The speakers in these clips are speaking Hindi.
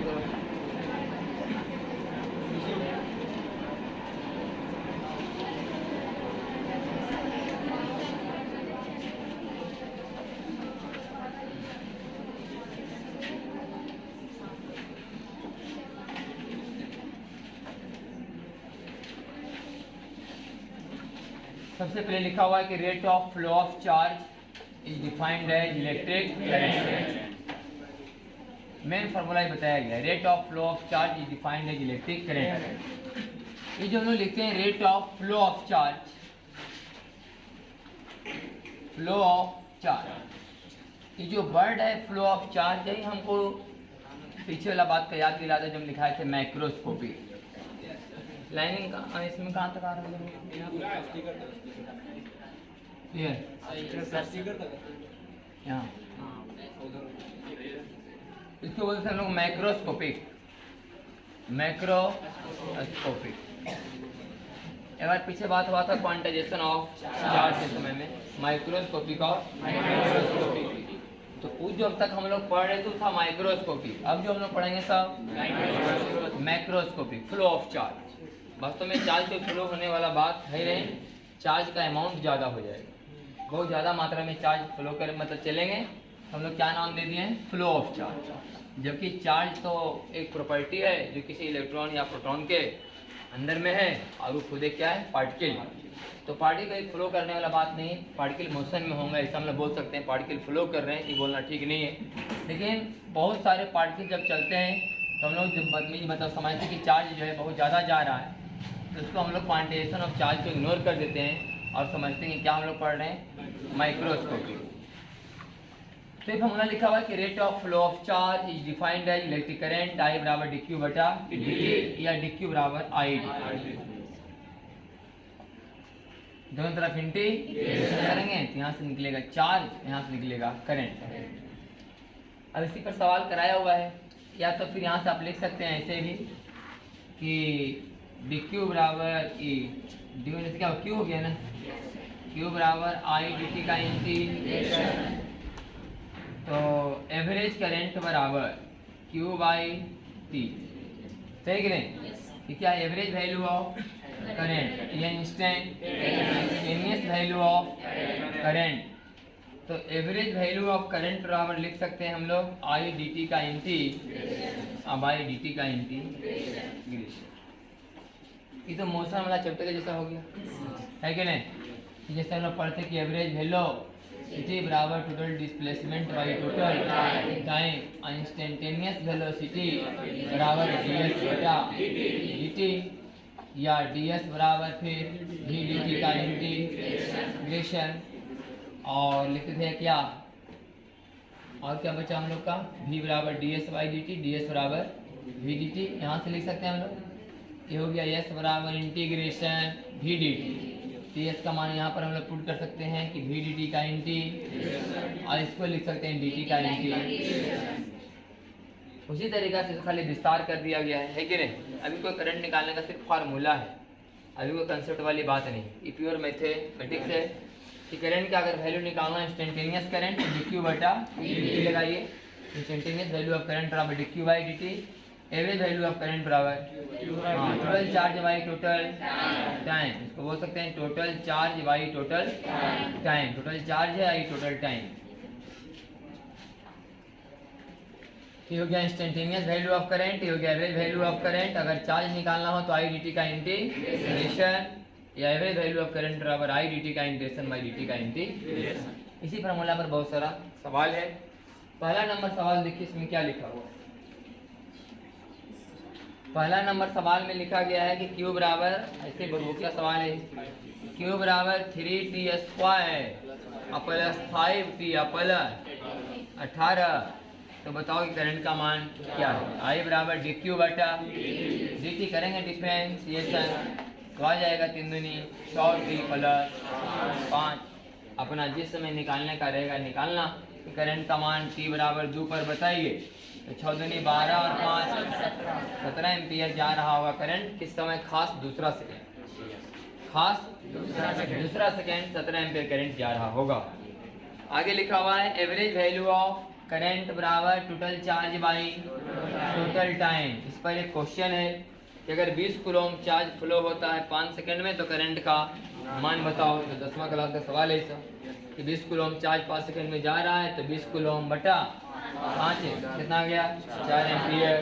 करो। सबसे पहले लिखा हुआ है कि rate of flow of charge is defined as electric current. Main formula ही बताया गया, rate of flow of charge is defined as electric current. ये जो हम लोग लिखते हैं rate of flow of charge, flow of charge, ये जो वर्ड है फ्लो ऑफ चार्ज, यही हमको पीछे वाला बात का याद दिलाता है जब लिखा थे माइक्रोस्कोपी। लाइनिंग का इसमें कहाँ तक आ रहा है? यहाँ इसको बोलते हैं हम लोग माइक्रोस्कोपिक। माइक्रोस्कोपिक एक बार पीछे बात हुआ था क्वांटाइजेशन ऑफ चार्ज के समय में, माइक्रोस्कोपिक और माइक्रोस्कोपिक। तो उस जो अब तक हम लोग पढ़ रहे थे था माइक्रोस्कोपिक, अब जो हम लोग पढ़ेंगे सब मैक्रोस्कोपिक, फ्लो ऑफ चार्ज। वास्तव में चार्ज के फ्लो होने वाला बात है नहीं, चार्ज का अमाउंट ज़्यादा हो जाएगा, बहुत ज़्यादा मात्रा में चार्ज फ्लो कर मतलब चलेंगे, हम लोग क्या नाम दे दिए हैं, फ्लो ऑफ चार्ज। जबकि चार्ज तो एक प्रॉपर्टी है जो किसी इलेक्ट्रॉन या प्रोटॉन के अंदर में है, और वो खुद क्या है, पार्टिकल। तो पार्टिकल फ्लो करने वाला बात नहीं, पार्टिकल मोशन में होंगे ऐसा हम लोग बोल सकते हैं। पार्टिकल फ्लो कर रहे हैं ये बोलना ठीक नहीं है, लेकिन बहुत सारे पार्टिकल जब चलते हैं तो हम लोग जब मतलब समझते हैं कि चार्ज जो है बहुत ज़्यादा जा रहा है, तो उसको हम लोग क्वांटाइजेशन ऑफ चार्ज को इग्नोर कर देते हैं और समझते हैं कि क्या हम लोग पढ़ रहे हैं, माइक्रोस्कोपिक। तो एक फॉर्मूला लिखा हुआ है कि rate of flow of charge is defined as electric current I बराबर डी क्यू बटा dt या डी क्यू बराबर आई डी। दोनों तरफ इंटीग्रेशन करेंगे तो यहाँ से निकलेगा चार्ज, यहाँ से निकलेगा करंट। अब इसी पर सवाल कराया हुआ है, या तो फिर यहाँ से आप लिख सकते हैं ऐसे भी कि डी क्यू बराबर ई डी में क्या क्यू हो गया ना, क्यू बराबर आई डी टी का इंटीग्रेशन। तो एवरेज करंट बराबर क्यू बाई टी, सही कि नहीं? ये क्या है, एवरेज वैल्यू ऑफ करंट, ये इंस्टेंटेनियस वैल्यू ऑफ करंट। तो एवरेज वैल्यू ऑफ करंट बराबर लिख सकते हैं हम लोग आई डी टी का इंटीग्रेशन, अब आई डी टी का इंटीग्रेशन। ये तो मोशन वाला चैप्टर के जैसा हो गया है कि नहीं? जैसे हम लोग पढ़ते कि एवरेज वेलोसिटी बराबर total displacement by total time, instantaneous velocity बराबर ds बटा dt, या ds बराबर फिर v dt का इंटीग्रेशन। और लिखते थे क्या, और क्या बचा हम लोग का, v बराबर ds बाई dt, ds बराबर v dt। यहाँ से लिख सकते हैं हम लोग, ये हो गया s बराबर इंटीग्रेशन v dt। तो s का मान यहाँ पर हम लोग पुट कर सकते हैं कि v dt का इंटीग्रेशन, और इसको लिख सकते हैं dt का इंटीग्रेशन। उसी तरीका से खाली विस्तार कर दिया गया है कि नहीं? अभी कोई करंट निकालने का सिर्फ फार्मूला है, अभी कोई कंसेप्ट वाली बात नहीं। ये प्योर मैथमेटिक्स है कि करंट का अगर वैल्यू निकालना इंस्टेंटेनियस करंट डी क्यू बटा dt लगाइए, इंस्टेंटेनियस वैल्यू ऑफ करंट बराबर D q by d t, average value of current बराबर total charge by total time, इसको बोल सकते हैं total charge by total time. Total charge है आई टोटल टाइम। ये हो गया इंस्टेंटेनियस वैल्यू ऑफ करंट, ये हो गया एवरेज वैल्यू ऑफ करंट। अगर चार्ज निकालना हो तो आई डी टी का इंटीग्रेशन, या एवरेज वैल्यू ऑफ करंट बराबर आई डी टी का इंटीग्रेशन बाई डी टी का इंटीग्रेशन। इसी फार्मूला पर बहुत सारा सवाल है। पहला नंबर सवाल देखिए, इसमें क्या लिखा हुआ है। पहला नंबर सवाल में लिखा गया है कि क्यू बराबर, ऐसे बहुमुखी सवाल है, क्यू बराबर 3t square plus 5t plus 18। तो बताओ कि करंट का मान क्या है। आई बराबर डी क्यू बटा डी टी, करेंगे डिफरेंशिएशन तो आ जाएगा 3 दूनी 100t प्लस 5। अपना जिस समय निकालने का रहेगा निकालना, करंट का मान t बराबर 2 पर बताइए। तो 6 दूनी 12 और 5 17 एम्पियर जा रहा होगा करंट किस समय, खास दूसरा सेकेंड, खास दूसरा सेकेंड 17 एम्पियर करंट जा रहा होगा। आगे लिखा हुआ है एवरेज वैल्यू ऑफ करंट बराबर total charge by total time. इस पर एक क्वेश्चन है कि अगर 20 कूलम चार्ज फ्लो होता है 5 सेकंड में तो करंट का मान बताओ। तो 10वां क्लास का सवाल है इसका कि 20 कूलम चार्ज 5 सेकंड में जा रहा है तो 20 कूलम बटा 5 है, कितना आ गया 4 एम्पियर।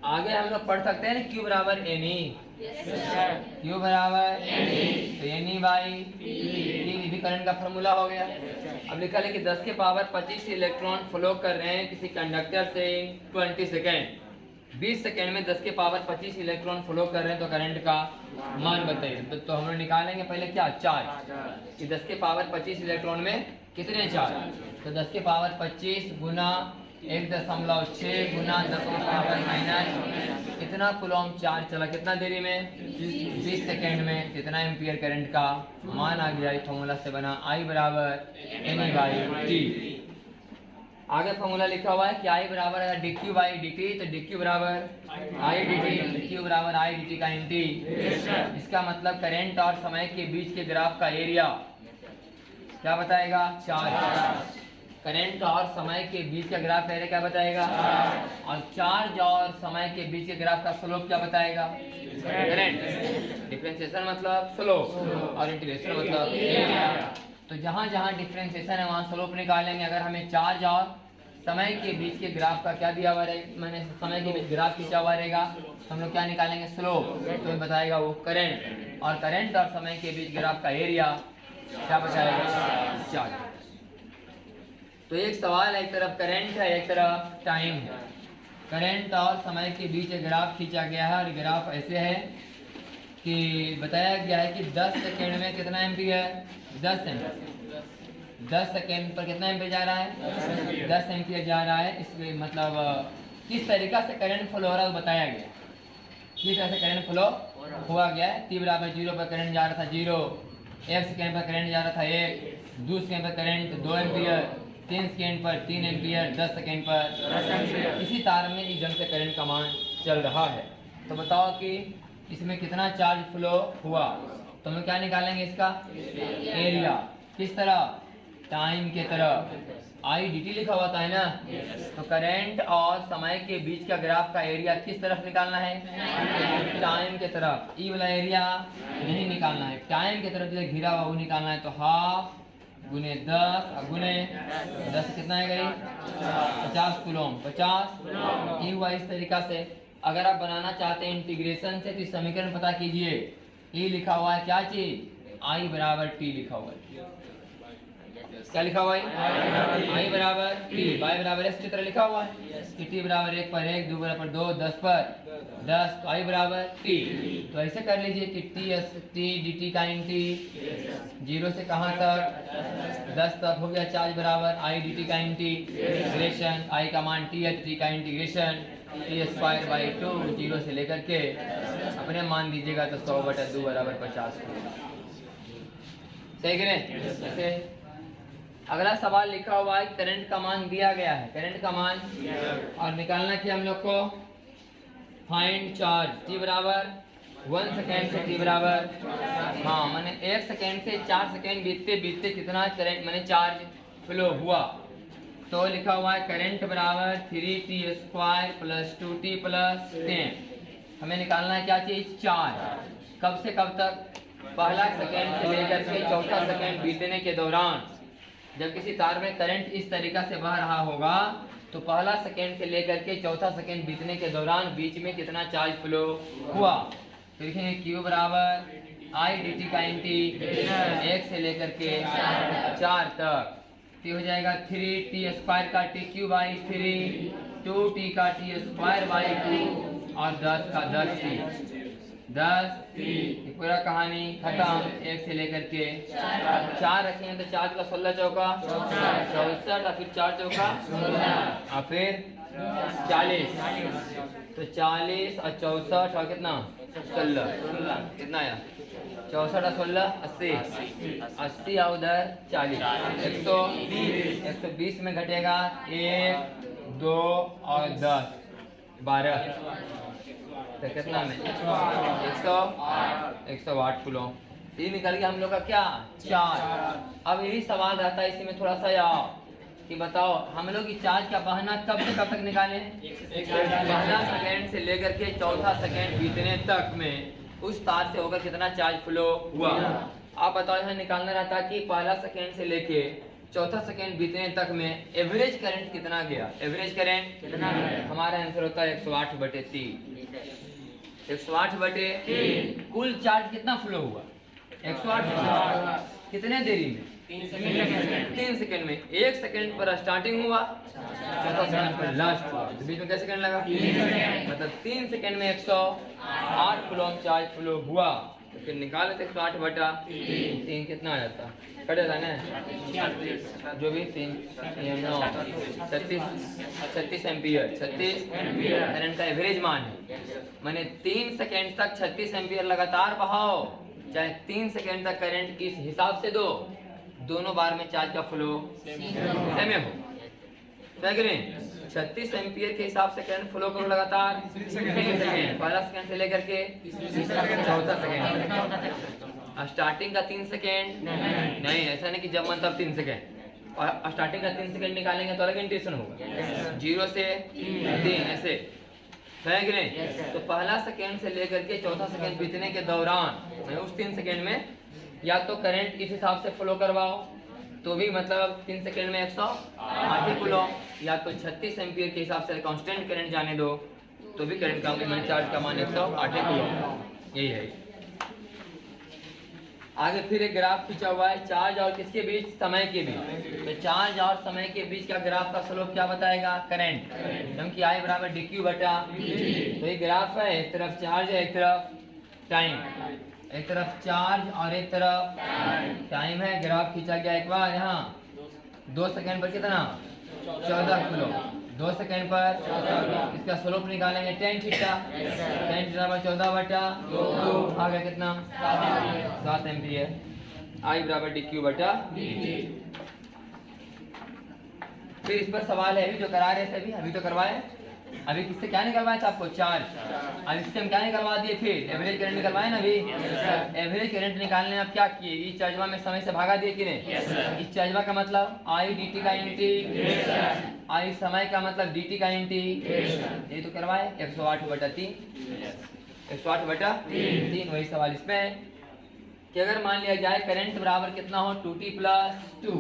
आगे हम लोग पढ़ सकते हैं ना Q बराबर NE, Q बराबर तो NE बाई T भी करंट का फॉर्मूला हो गया। अब लिखा है कि 10 के पावर 25 इलेक्ट्रॉन फ्लो कर रहे हैं किसी कंडक्टर से 20 सेकेंड। 20 सेकेंड में 10 के पावर 25 इलेक्ट्रॉन फ्लो कर रहे हैं तो करंट का मान बताइए। तो हम लोग निकालेंगे पहले क्या चार्ज कि 10 के पावर 25 इलेक्ट्रॉन में कितने चार्ज, तो 10 के पावर 25 गुना 1.6 गुना 10 के पावर माइनस कितना कूलम चार्ज चला कितना देरी में 20 सेकेंड में, कितना एम्पियर करंट का मान आ गया। इस फॉर्मूला से बना I बराबर NE बाई T। आगे फॉर्मूला लिखा हुआ है कि I बराबर है dq बाई dt, तो dq बराबर I dt, dq बराबर I dt का nt। इसका मतलब करंट और समय के बीच के ग्राफ का एरिया क्या बताएगा चार्ज। करंट और समय के बीच का ग्राफ एरिया क्या बताएगा, और चार्ज और समय के बीच के ग्राफ का स्लोप क्या बताएगा करंट। डिफरेंशिएशन मतलब स्लोप और इंटीग्रेशन मतलब एरिया। तो जहाँ जहाँ डिफरेंशिएशन है वहाँ स्लोप निकालेंगे। अगर हमें चार्ज और समय के बीच के ग्राफ का क्या दिया हुआ रहेगा, मैंने समय के बीच ग्राफ खींचा हुआ रहेगा तो हम लोग क्या निकालेंगे स्लोप, तो बताएगा वो करंट। और करंट और समय के बीच ग्राफ का एरिया क्या बताएगा चार्ज। तो एक सवाल है, एक तरफ करंट है एक तरफ टाइम है। करंट और समय के बीच एक ग्राफ खींचा गया है और ग्राफ ऐसे है कि बताया गया है कि 10 सेकेंड में कितना एम्पियर 10 सेकेंड पर कितना एम्पियर जा रहा है 10 एम्पियर जा रहा है। इसमें मतलब किस तरीका से करंट फ्लो हो रहा है वो बताया गया, किस तरह से करंट फ्लो हुआ गया है। t बराबर 0 पर करंट जा रहा था 0, 1 सेकेंड पर करंट जा रहा था 1, 2 सेकेंड पर करंट 2 एम्पियर, 3 सेकेंड पर 3 एम्पियर, 10 सेकेंड पर इसी तार में एकदम से करंट का मान चल रहा है। तो बताओ कि इसमें कितना चार्ज फ्लो हुआ, तो हम क्या निकालेंगे इसका एरिया। किस तरह टाइम के तरफ I dt लिखा हुआ था है ना, तो करंट और समय के बीच का ग्राफ का एरिया किस तरफ निकालना है टाइम के तरफ। ई वाला एरिया नहीं निकालना है, टाइम के तरफ जो घिरा हुआ वो निकालना है। तो हाफ गुने 10 गुने 10 कितना है गई 50 कूलम 50 ये हुआ। इस तरीका से अगर आप बनाना चाहते हैं इंटीग्रेशन से तो इस समीकरण पता कीजिए। ये लिखा हुआ है क्या चीज I बराबर T लिखा हुआ है, क्या लिखा हुआ है I बराबर T, y बराबर S की तरह लिखा हुआ है कि T बराबर 1 पर 1, 2 बराबर 2, 10 पर 10, तो I बराबर T। तो ऐसे कर लीजिए कि T dt का nt 0 से कहाँ तक 10 तक हो गया चार्ज बराबर I dt का इंटीग्रेशन, I का मान T है T का इंटीग्रेशन T²/2 0 से लेकर के अपने मान दीजिएगा तो 100/2 बराबर 50। सही करें। अगला सवाल लिखा हुआ है करंट का मान दिया गया है, करंट का मान और निकालना कि हम लोग को फाइंड चार्ज t बराबर 1 सेकेंड से t बराबर मैंने 1 सेकेंड से 4 सेकेंड बीतते बीतते कितना करंट मैंने चार्ज फ्लो हुआ। तो लिखा हुआ है करंट बराबर 3t² + 2t + 10। हमें निकालना है क्या चीज चार्ज, कब से कब तक, पहला सेकेंड से लेकर के चौथा सेकेंड बीतने के दौरान। जब किसी तार में करंट इस तरीका से बह रहा होगा तो पहला सेकेंड से लेकर के चौथा सेकेंड बीतने के दौरान बीच में कितना चार्ज फ्लो हुआ। तो लिखेंगे Q बराबर I dt का इंटीग्रेशन 1 से लेकर के 4 तक, तो हो जाएगा 3t² का tq/3, 2t का t²/2 और 10 का 10t 10। पूरा कहानी खत्म। 1 से लेकर के 4 रखेंगे तो 4 का 16 चौका 64 और फिर 4 चौका और फिर 40, तो 40 और 64 और कितना 16 कितना आया 64 और 16 80 और उधर 40 120 में घटेगा 1 2 और 10 12 तो कितना में 108 कूलम। ये निकल गया हम लोग का क्या चार्ज। अब यही सवाल रहता है इसी में थोड़ा सा कि बताओ हम लोग की चार्ज का बहाना कब से कब तक निकाले? पहला सेकेंड से लेकर के चौथा सेकेंड बीतने तक में उस तार से होकर कितना चार्ज फ्लो हुआ। आप बताओ यहाँ निकालना रहता कि पहला सेकेंड से लेके चौथा सेकेंड बीतने तक में एवरेज करंट कितना गया। एवरेज करंट कितना गया? हमारा आंसर होता है 108/3। 108/3। कुल चार्ज कितना फ्लो हुआ? 108 कितने देरी में? 3 सेकंड में। 1 सेकंड पर स्टार्टिंग हुआ, चौथा सेकंड पर लास्ट हुआ, तो बीच में क्या सेकंड लगा? मतलब 3 सेकंड में 108 कूलम चार्ज फ्लो हुआ। तो फिर निकाल लेते 108/3 कितना आ जाता? कट जाता ना जो भी 3 36 एम्पियर। 36 करंट का एवरेज मान है। मैंने 3 सेकंड तक 36 एम्पियर लगातार बहाओ, चाहे 3 सेकंड तक करंट किस हिसाब से दो, दोनों बार में चार्ज का फ्लो सेम हो। नहीं 36 एम्पियर के हिसाब से करंट फ्लो करो लगातार 3 सेकंड, पहला सेकंड से लेकर के चौथा सेकंड। स्टार्टिंग का 3 सेकंड नहीं, ऐसा नहीं कि जब मतलब 3 सेकंड, और स्टार्टिंग का 3 सेकंड निकालेंगे तो अलग इंटेंशन होगा। 0 से 3 ऐसे है कि नहीं? तो पहला सेकंड से लेकर के चौथा सेकंड बीतने के दौरान उस 3 सेकंड में या तो करंट इस हिसाब से फ्लो करवाओ तो भी मतलब 3 सेकंड में 108 कूलम, या तो 36 एम्पियर के हिसाब से कांस्टेंट करंट जाने दो तो भी करंट का चार्ज का मान 108 कूलम। यही है। आगे फिर एक ग्राफ खींचा हुआ है चार्ज और किसके बीच? समय के बीच। तो चार्ज और समय के बीच का ग्राफ का स्लोप क्या बताएगा? करंट, क्योंकि I बराबर dq/dt। तो ये ग्राफ है, एक तरफ चार्ज है, एक तरफ टाइम। एक तरफ चार्ज और एक तरफ टाइम है। ग्राफ खींचा गया एक बार यहाँ 2 सेकंड पर कितना? 14 कूलम। 2 सेकंड पर इसका स्लोप निकालेंगे tan थीटा। tan थीटा पर 14/2 आ गया कितना? 7 एम्पियर। I बराबर dq/dt। फिर इस पर सवाल है, अभी जो करा रहे थे अभी तो करवाए, अभी किससे क्या निकलवाया था आपको? चार्ज। अब इससे हम क्या निकलवा दिए? फिर एवरेज करंट निकलवाए ना। अभी एवरेज करंट निकालने अब क्या किए? इस चार्जवा में समय से भागा दिए कि नहीं? इस चार्जवा का मतलब I dt का इंटीग्रेशन, I समय का मतलब dt का इंटीग्रेशन, ये तो करवाए 108/3। 108/3 वही सवाल इसमें है कि अगर मान लिया जाए करंट बराबर कितना हो? 2t+2।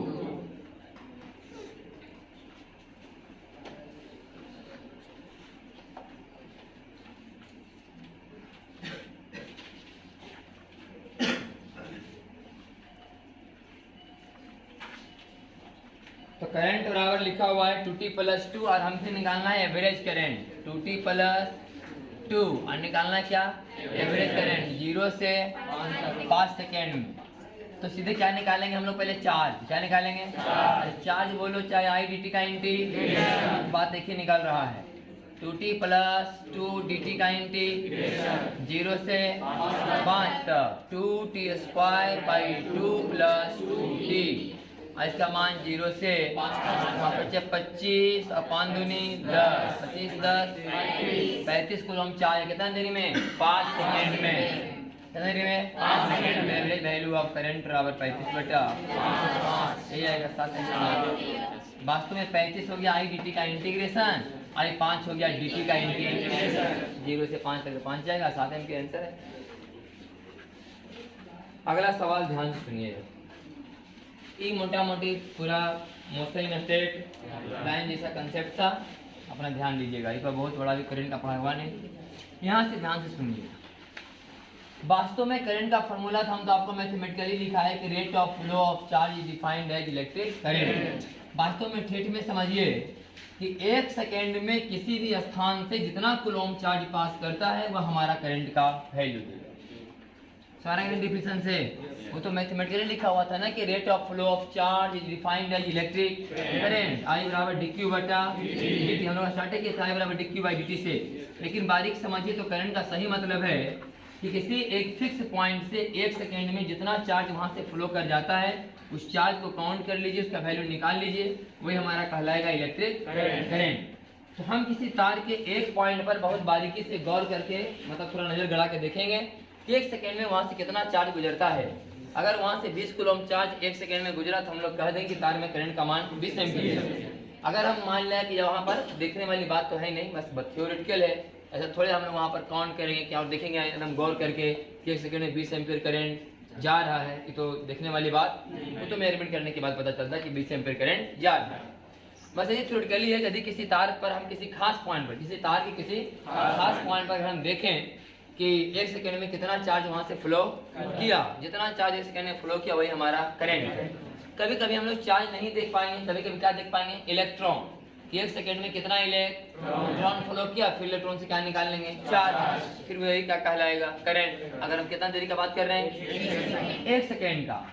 तो करंट बराबर लिखा हुआ है 2t+2 और हमसे निकालना है एवरेज करंट। 2t+2 और निकालना क्या? एवरेज करंट 0 से 5 सेकेंड में। तो सीधे क्या निकालेंगे हम लोग? पहले चार्ज। क्या निकालेंगे? चार्ज बोलो चाहे I dt का इंटीग्रेशन, बात एक ही निकल रहा है। 2t+2 dt का इंटीग्रेशन 0 से 5 तक 2t²/2 + 2t, इसका मान 0 से 25 और 5 दूनी 10, 25 10 35 कूलम चार्ज कितना देरी में? 5 सेकेंड में। कितना देरी में? 5 सेकेंड में। एवरेज वैल्यू ऑफ करंट बराबर 35/5, यही आएगा 7 एम्पीयर। वास्तव में 35 हो गया I dt का इंटीग्रेशन, I 5 हो गया dt का इंटीग्रेशन। 0 से 5 तक 5 जाएगा, 7 एम्पीयर आंसर है। अगला सवाल ध्यान से सुनिए। ये मोटा मोटी पूरा मोशन स्टेट लाइन जैसा कंसेप्ट था, अपना ध्यान दीजिएगा। इस पर बहुत बड़ा भी करंट का पढ़ा हुआ नहीं, यहाँ से ध्यान से सुनिए। वास्तव में करंट का फॉर्मूला था, हम तो आपको मैथमेटिकली लिखा है कि rate of flow of charge is defined as electric current. वास्तव में ठेठ में समझिए कि 1 सेकेंड में किसी भी स्थान से जितना कूलम चार्ज पास करता है वह हमारा करंट का वैल्यू देगा। सारा डिफिनेशन से वो तो मैथमेटिकली लिखा हुआ था ना कि rate of flow of charge is defined as electric current. I बराबर dq/dt। हम लोग स्टार्ट किए थे I बराबर dq/dt से, लेकिन बारीक समझिए तो करंट का सही मतलब है कि किसी एक फिक्स पॉइंट से 1 सेकेंड में जितना चार्ज वहां से फ्लो कर जाता है उस चार्ज को काउंट कर लीजिए, उसका वैल्यू निकाल लीजिए, वही हमारा कहलाएगा इलेक्ट्रिक करंट। तो हम किसी तार के एक पॉइंट पर बहुत बारीकी से गौर करके मतलब थोड़ा नजर गड़ा के देखेंगे कि 1 सेकेंड में वहां से कितना चार्ज गुजरता है। अगर वहाँ से 20 कूलम चार्ज 1 सेकेंड में गुजरा तो हम लोग कह दें कि तार में करंट का मान 20 एम्पीयर है। अगर हम मान लें कि वहाँ पर देखने वाली बात तो है नहीं, बस थ्योरेटिकल है, ऐसा थोड़े हम लोग वहाँ पर काउंट करेंगे क्या और देखेंगे एकदम गौर करके कि 1 सेकेंड में 20 एम्पीयर करंट जा रहा है, ये तो देखने वाली बात, वो तो मेजरमेंट करने के बाद पता चलता है कि 20 एम्पीयर करंट जा रहा है। बस ये थ्योरेटिकली है। यदि किसी तार पर हम किसी खास पॉइंट पर, किसी तार के किसी खास पॉइंट पर हम देखें कि 1 सेकेंड में कितना चार्ज वहाँ से फ्लो किया, जितना चार्ज 1 सेकेंड में फ्लो किया वही हमारा करंट है। कभी कभी हम लोग चार्ज नहीं देख पाएंगे, कभी कभी क्या देख पाएंगे, इलेक्ट्रॉन, कि 1 सेकेंड में कितना इलेक्ट्रॉन फ्लो किया, फिर इलेक्ट्रॉन से क्या निकाल लेंगे, चार्ज, फिर वही क्या कहलाएगा, करंट। अगर हम कितना देरी का बात कर रहे हैं, 1 सेकेंड का।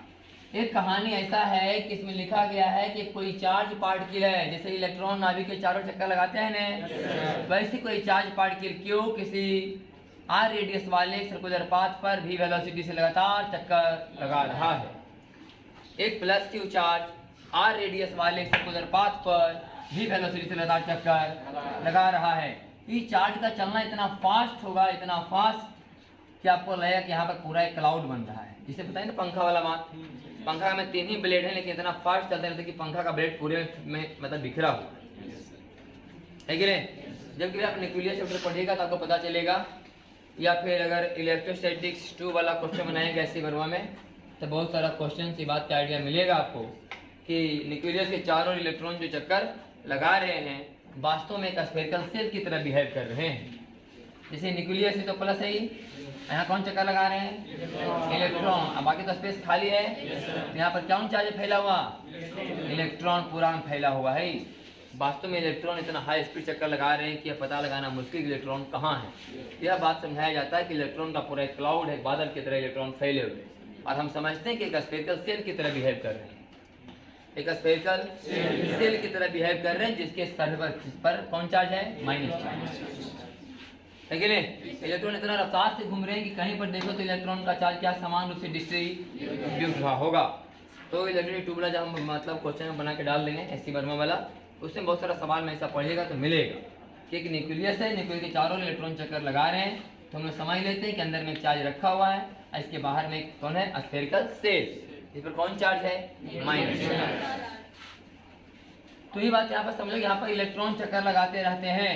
एक कहानी ऐसा है कि इसमें लिखा गया है कि कोई चार्ज पार्टिकल है, जैसे इलेक्ट्रॉन नाभिक के चारों चक्कर लगाते हैं ना, वैसे कोई चार्ज पार्टिकल क्यों किसी r रेडियस वाले सर्कुलर पाथ पर भी वेलोसिटी से लगातार चक्कर लगा रहा है। एक plus Q charge r radius वाले सर्कुलर पाथ पर भी वेलोसिटी से लगातार चक्कर लगा रहा है। इस चार्ज का चलना इतना फास्ट होगा, इतना फास्ट कि आपको लगेगा कि यहाँ पर पूरा एक क्लाउड बन रहा है, जिसे पता है ना पंखा वाला बात। पंखा में 3 ही ब्लेड है लेकिन इतना फास्ट चलता रहता है कि पंखा का ब्लेड पूरे में मतलब बिखरा हुआ है कि नहीं। जब भी आप न्यूक्लियर चैप्टर पढ़िएगा तो आपको पता चलेगा, या फिर अगर इलेक्ट्रोस्टैटिक्स 2 वाला क्वेश्चन बनाएंगे ऐसी वर्मा में तो बहुत सारा क्वेश्चन से बात का आइडिया मिलेगा आपको कि न्यूक्लियस के चारों इलेक्ट्रॉन जो चक्कर लगा रहे हैं वास्तव में एक स्फेरिकल सेल की तरह बिहेव कर रहे हैं। जैसे न्यूक्लियस है तो प्लस है, यहाँ कौन चक्कर लगा रहे हैं, इलेक्ट्रॉन, अब बाकी तो स्पेस खाली है, यहाँ पर कौन चार्ज फैला हुआ, इलेक्ट्रॉन पूरा में फैला हुआ है। वास्तव में इलेक्ट्रॉन इतना हाई स्पीड चक्कर लगा रहे हैं कि यह पता लगाना मुश्किल इलेक्ट्रॉन कहाँ है। यह बात समझाया जाता है कि इलेक्ट्रॉन का पूरा एक क्लाउड है, बादल की तरह इलेक्ट्रॉन फैले हुए, और हम समझते हैं कि एक स्फेरिकल सेल की तरह बिहेव कर रहे हैं, एक स्फेरिकल सेल की तरह बिहेव कर रहे हैं, जिसके सरफेस पर कौन चार्ज है, माइनस चार्ज है कि नहीं। इलेक्ट्रॉन इतना रफ्तार से घूम रहे हैं कि कहीं पर देखो तो इलेक्ट्रॉन का चार्ज क्या समान रूप से डिस्ट्रीब्यूट रहा होगा। तो इलेक्ट्रॉनिक ट्यूब जब हम मतलब क्वेश्चन बना के डाल देंगे ऐसी वर्मा वाला, उसमें बहुत सारा सवाल में ऐसा पढ़िएगा तो मिलेगा कि एक न्यूक्लियस है, न्यूक्लियस के चारों इलेक्ट्रॉन चक्कर लगा रहे हैं, तो हम लोग समझ लेते हैं कि अंदर में एक चार्ज रखा हुआ है, इसके बाहर में कौन है, स्फेरिकल सेल, इस पर कौन चार्ज है, माइनस चार्ज। तो ये बात यहाँ पर समझो, यहाँ पर इलेक्ट्रॉन चक्कर लगाते रहते हैं,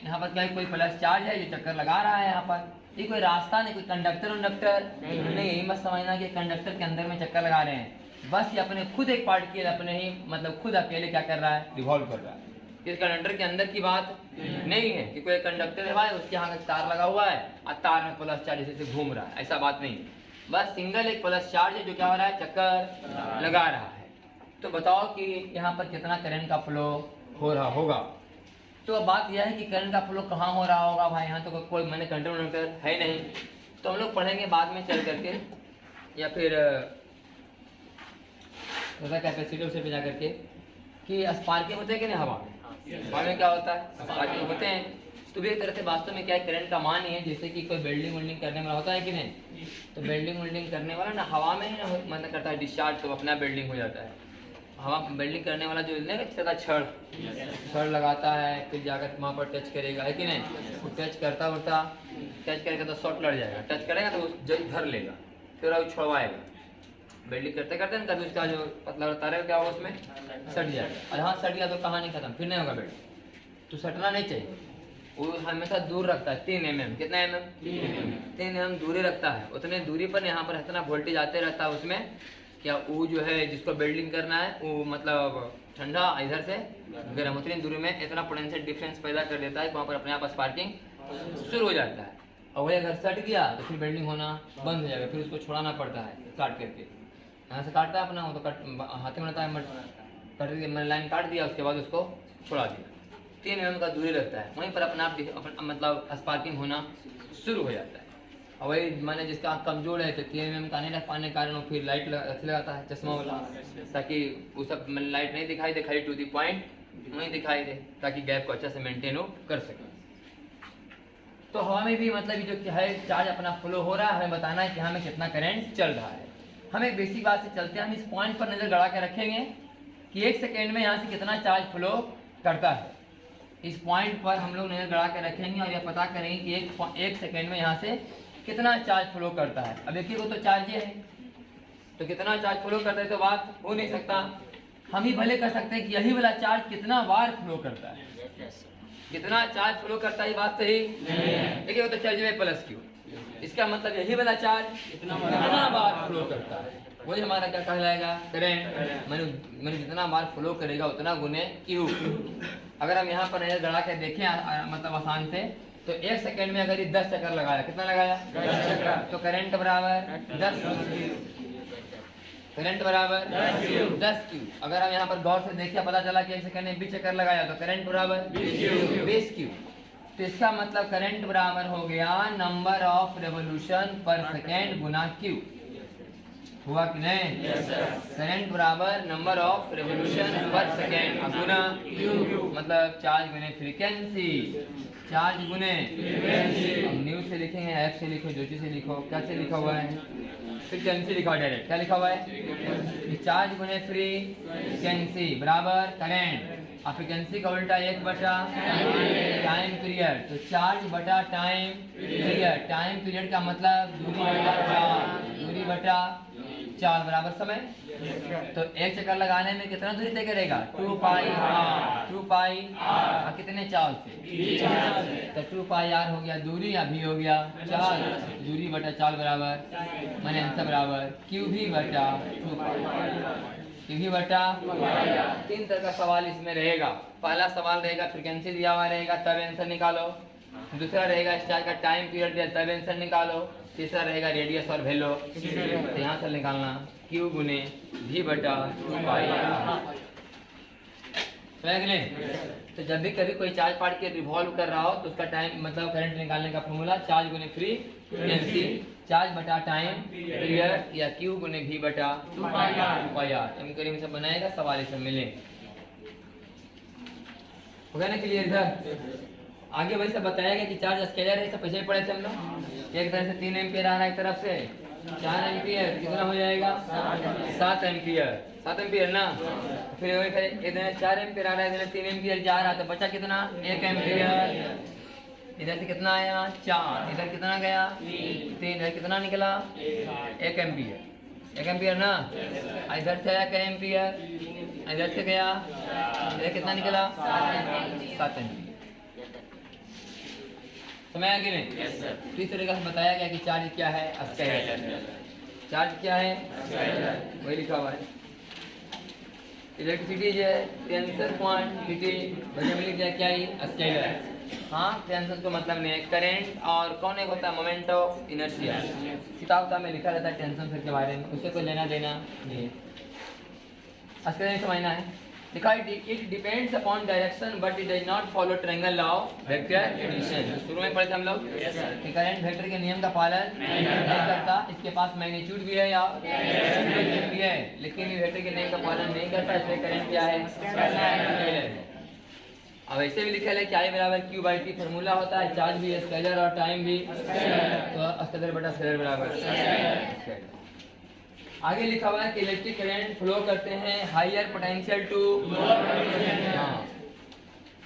यहाँ पर क्या कोई प्लस चार्ज है जो चक्कर लगा रहा है, यहाँ पर ये कोई रास्ता नहीं, कोई कंडक्टर नहीं, यही मत समझना कि कंडक्टर के अंदर में चक्कर लगा रहे हैं, बस ये अपने खुद एक पार्टिकल अपने ही मतलब खुद अकेले क्या कर रहा है, रिवॉल्व कर रहा है। इस कंडक्टर के अंदर की बात नहीं है कि कोई कंडक्टर है भाई उसके यहाँ तार लगा हुआ है और तार में प्लस चार्ज जैसे घूम रहा है, ऐसा बात नहीं, बस सिंगल एक प्लस चार्ज है जो क्या हो रहा है, चक्कर लगा रहा है। तो बताओ कि यहाँ पर कितना करंट का फ्लो हो रहा होगा। तो अब बात यह है कि करंट का फ्लो कहाँ हो रहा होगा भाई, यहाँ तो कोई मैंने कंडक्टर है नहीं, तो हम लोग पढ़ेंगे बाद में चल करके, या फिर कैपेसिटर से जा करके कि स्पार्किंग होते हैं कि नहीं, हवा में क्या होता है, स्पार्किंग होते हैं। तो भी एक तरह से वास्तव में क्या है, करंट का मान ही है, जैसे कि कोई बिल्डिंग विल्डिंग करने वाला होता है कि नहीं, तो बिल्डिंग विल्डिंग करने वाला ना हवा में ही ना मतलब करता है डिस्चार्ज, तो अपना बिल्डिंग हो जाता है। हवा बिल्डिंग करने वाला जो है छड़ लगाता है, फिर जाकर वहाँ पर टच करेगा, है कि नहीं, वो टच करता उड़ता, टच करेगा तो शॉर्ट लड़ जाएगा, टच करेगा तो जल्द धर लेगा, फिर वो छुड़वाएगा। बिल्डिंग करते करते ना कभी उसका जो पतला तार है क्या होगा उसमें सट जाएगा, और हाँ सट गया तो कहानी खत्म, फिर नहीं होगा बिल्डिंग। तो सटना नहीं चाहिए, वो हमेशा दूर रखता है 3 mm, कितना mm, 3 mm दूरी रखता है, उतने दूरी पर यहाँ पर इतना वोल्टेज आते रहता है उसमें, क्या वो जो है जिसको बिल्डिंग करना है वो मतलब ठंडा इधर से गर्म, उतनी दूरी में इतना पोटेंशियल डिफरेंस पैदा कर देता है, वहाँ पर अपने आप स्पार्किंग शुरू हो जाता है। और वही अगर सट गया तो फिर बिल्डिंग होना बंद हो जाएगा, फिर उसको छोड़ाना पड़ता है काट करके, यहाँ से काटता है अपना वो तो कट हाथ में रहता है, कट मैंने लाइन काट दिया, उसके बाद उसको छोड़ा दिया, 3 mm का दूरी रखता है, वहीं पर अपना आप मतलब स्पार्किंग होना शुरू हो जाता है। और वही मैंने जिसका आँख कमजोर है तो 3 mm का नहीं रख पाने के कारण वो फिर लाइट लगाता है, चश्मा वाला, ताकि वो सब लाइट नहीं दिखाई दे, खाली टू दी पॉइंट वहीं दिखाई दे, ताकि गैप को अच्छा से मेंटेन हो कर सके। तो हवा में भी मतलब जो है चार्ज अपना फ्लो हो रहा है, हमें बताना है कि हमें कितना करंट चल रहा है। हम एक बेसिक बात से चलते हैं, हम इस पॉइंट पर नज़र गड़ा के रखेंगे कि 1 सेकेंड में यहाँ से कितना चार्ज फ्लो करता है। इस पॉइंट पर हम लोग नज़र गड़ा के रखेंगे और यह पता करेंगे कि एक सेकेंड में यहाँ से कितना चार्ज फ्लो करता है। अब देखिए वो तो चार्ज है, तो कितना चार्ज फ्लो करता है तो बात हो नहीं सकता। हम ही भले कर सकते हैं कि यही वाला चार्ज कितना बार फ्लो करता है, कितना चार्ज फ्लो करता है, बात सही देखिए। वो तो चार्ज में प्लस क्यू, इसका मतलब यही वाला चार्ज कितना बार फ्लो करता है, वही हमारा क्या कहलाएगा, करंट। मैंने जितना बार फ्लो करेगा उतना गुने क्यू। अगर हम यहाँ पर नजर गड़ा के देखें मतलब आसान से, तो 1 सेकंड में अगर ये 10 चक्कर लगाया, कितना लगाया 10 चक्कर, तो करंट बराबर 10, करंट बराबर 10 क्यू। अगर हम यहाँ पर गौर से देखिए पता चला कि 1 सेकंड में 20 चक्कर लगाया तो करंट बराबर 20 क्यू। तो इसका मतलब करंट बराबर हो गया नंबर ऑफ रेवोल्यूशन पर सेकेंड गुना क्यू। हुआ कि नहीं? करंट बराबर नंबर ऑफ रेवोल्यूशन पर सेकेंड गुना क्यू, मतलब चार्ज गुने फ्रीक्वेंसी, चार्ज गुने अब न्यू से लिखेंगे, एफ से लिखो, जो से लिखो, क्या से लिखा हुआ है, फ्रीक्वेंसी लिखा हुआ डायरेक्ट, क्या लिखा हुआ है, चार्ज गुने फ्रीक्वेंसी बराबर करंट। अब फ्रीक्वेंसी का उल्टा 1 बटा टाइम पीरियड, तो चार्ज बटा टाइम पीरियड, टाइम पीरियड का मतलब दूरी बटा चार्ज, दूरी बटा चार्ज बराबर समय। तो 1 चक्कर लगाने में कितना दूरी तय करेगा, 2 पाई आर, 2 पाई आर कितने चार्ज से, तो 2 पाई आर हो गया दूरी, अभी हो गया चार्ज, दूरी बटा चार्ज बराबर मैंने आंसर बराबर क्यू भी बटा 2 पाई, क्यू भी बटा। 3 तरह का सवाल इसमें रहेगा। पहला सवाल रहेगा फ्रीक्वेंसी दिया हुआ रहेगा तब आंसर निकालो, दूसरा रहेगा स्टार का टाइम पीरियड दिया तब आंसर निकालो, तीसरा रहेगा रेडियस और वैल्यू, तो यहाँ से निकालना क्यू गुने भी बटा 2 पाई। तो जब भी कभी कोई चार्ज पार्ट के रिवॉल्व कर रहा हो तो उसका टाइम मतलब करंट निकालने का फॉर्मूला चार्ज गुने फ्रीक्वेंसी, चार्ज बटा टाइम पीरियड, या क्यू गुने भी बटा 2 पाई आर। एम करीम से बनाएगा, सवाल इसमें मिले। हो गया ना क्लियर? इधर आगे वही सब बताया गया कि चार्ज स्केलर है, सब पीछे पड़े थे हम लोग। एक तरफ से 3 एम्पियर आ रहा है, एक तरफ से 4 एम्पियर, कितना हो जाएगा 7 एम्पियर, 7 एम्पियर ना। फिर इधर 4 एम्पियर आ रहा है, इधर 3 एम्पियर जा रहा है, तो बचा कितना 1 एम्पियर। इधर से कितना आया 4, इधर कितना गया 3, इधर कितना निकला 1 एम्पियर, 1 एम्पियर ना। इधर से आया क्या एम्पियर, इधर से गया, इधर कितना निकला 7 एम्पियर। समझ आया कि नहीं? तो इस तरीके से बताया गया कि चार्ज क्या है, स्केलर। चार्ज क्या है, वही लिखा हुआ है। इलेक्ट्रिसिटी जो है टेंसर क्वांटिटी, बच्चे में लिख दिया क्या है, स्केलर। हाँ, टेंसर तो मतलब नहीं है, करंट और कौन एक होता है मोमेंट ऑफ इनर्शिया। किताब में लिखा रहता है टेंशन के बारे में, उससे कोई लेना देना नहीं है। स्केलर समझना है, लिखा it depends upon direction but it does not follow triangle law of vector addition. शुरू में पढ़े थे हम लोग कि करंट वेक्टर के नियम का पालन नहीं करता, इसके पास मैग्नीट्यूड भी है या भी है, लेकिन ये वेक्टर के नियम का पालन नहीं करता, इसलिए करंट क्या है, स्केलर। अब ऐसे भी लिखा है कि आई बराबर क्यू बाई टी फार्मूला होता है, चार्ज भी स्केलर और टाइम भी, तो स्केलर बटा स्केलर बराबर। आगे लिखा हुआ है कि इलेक्ट्रिक करंट फ्लो करते हैं higher potential to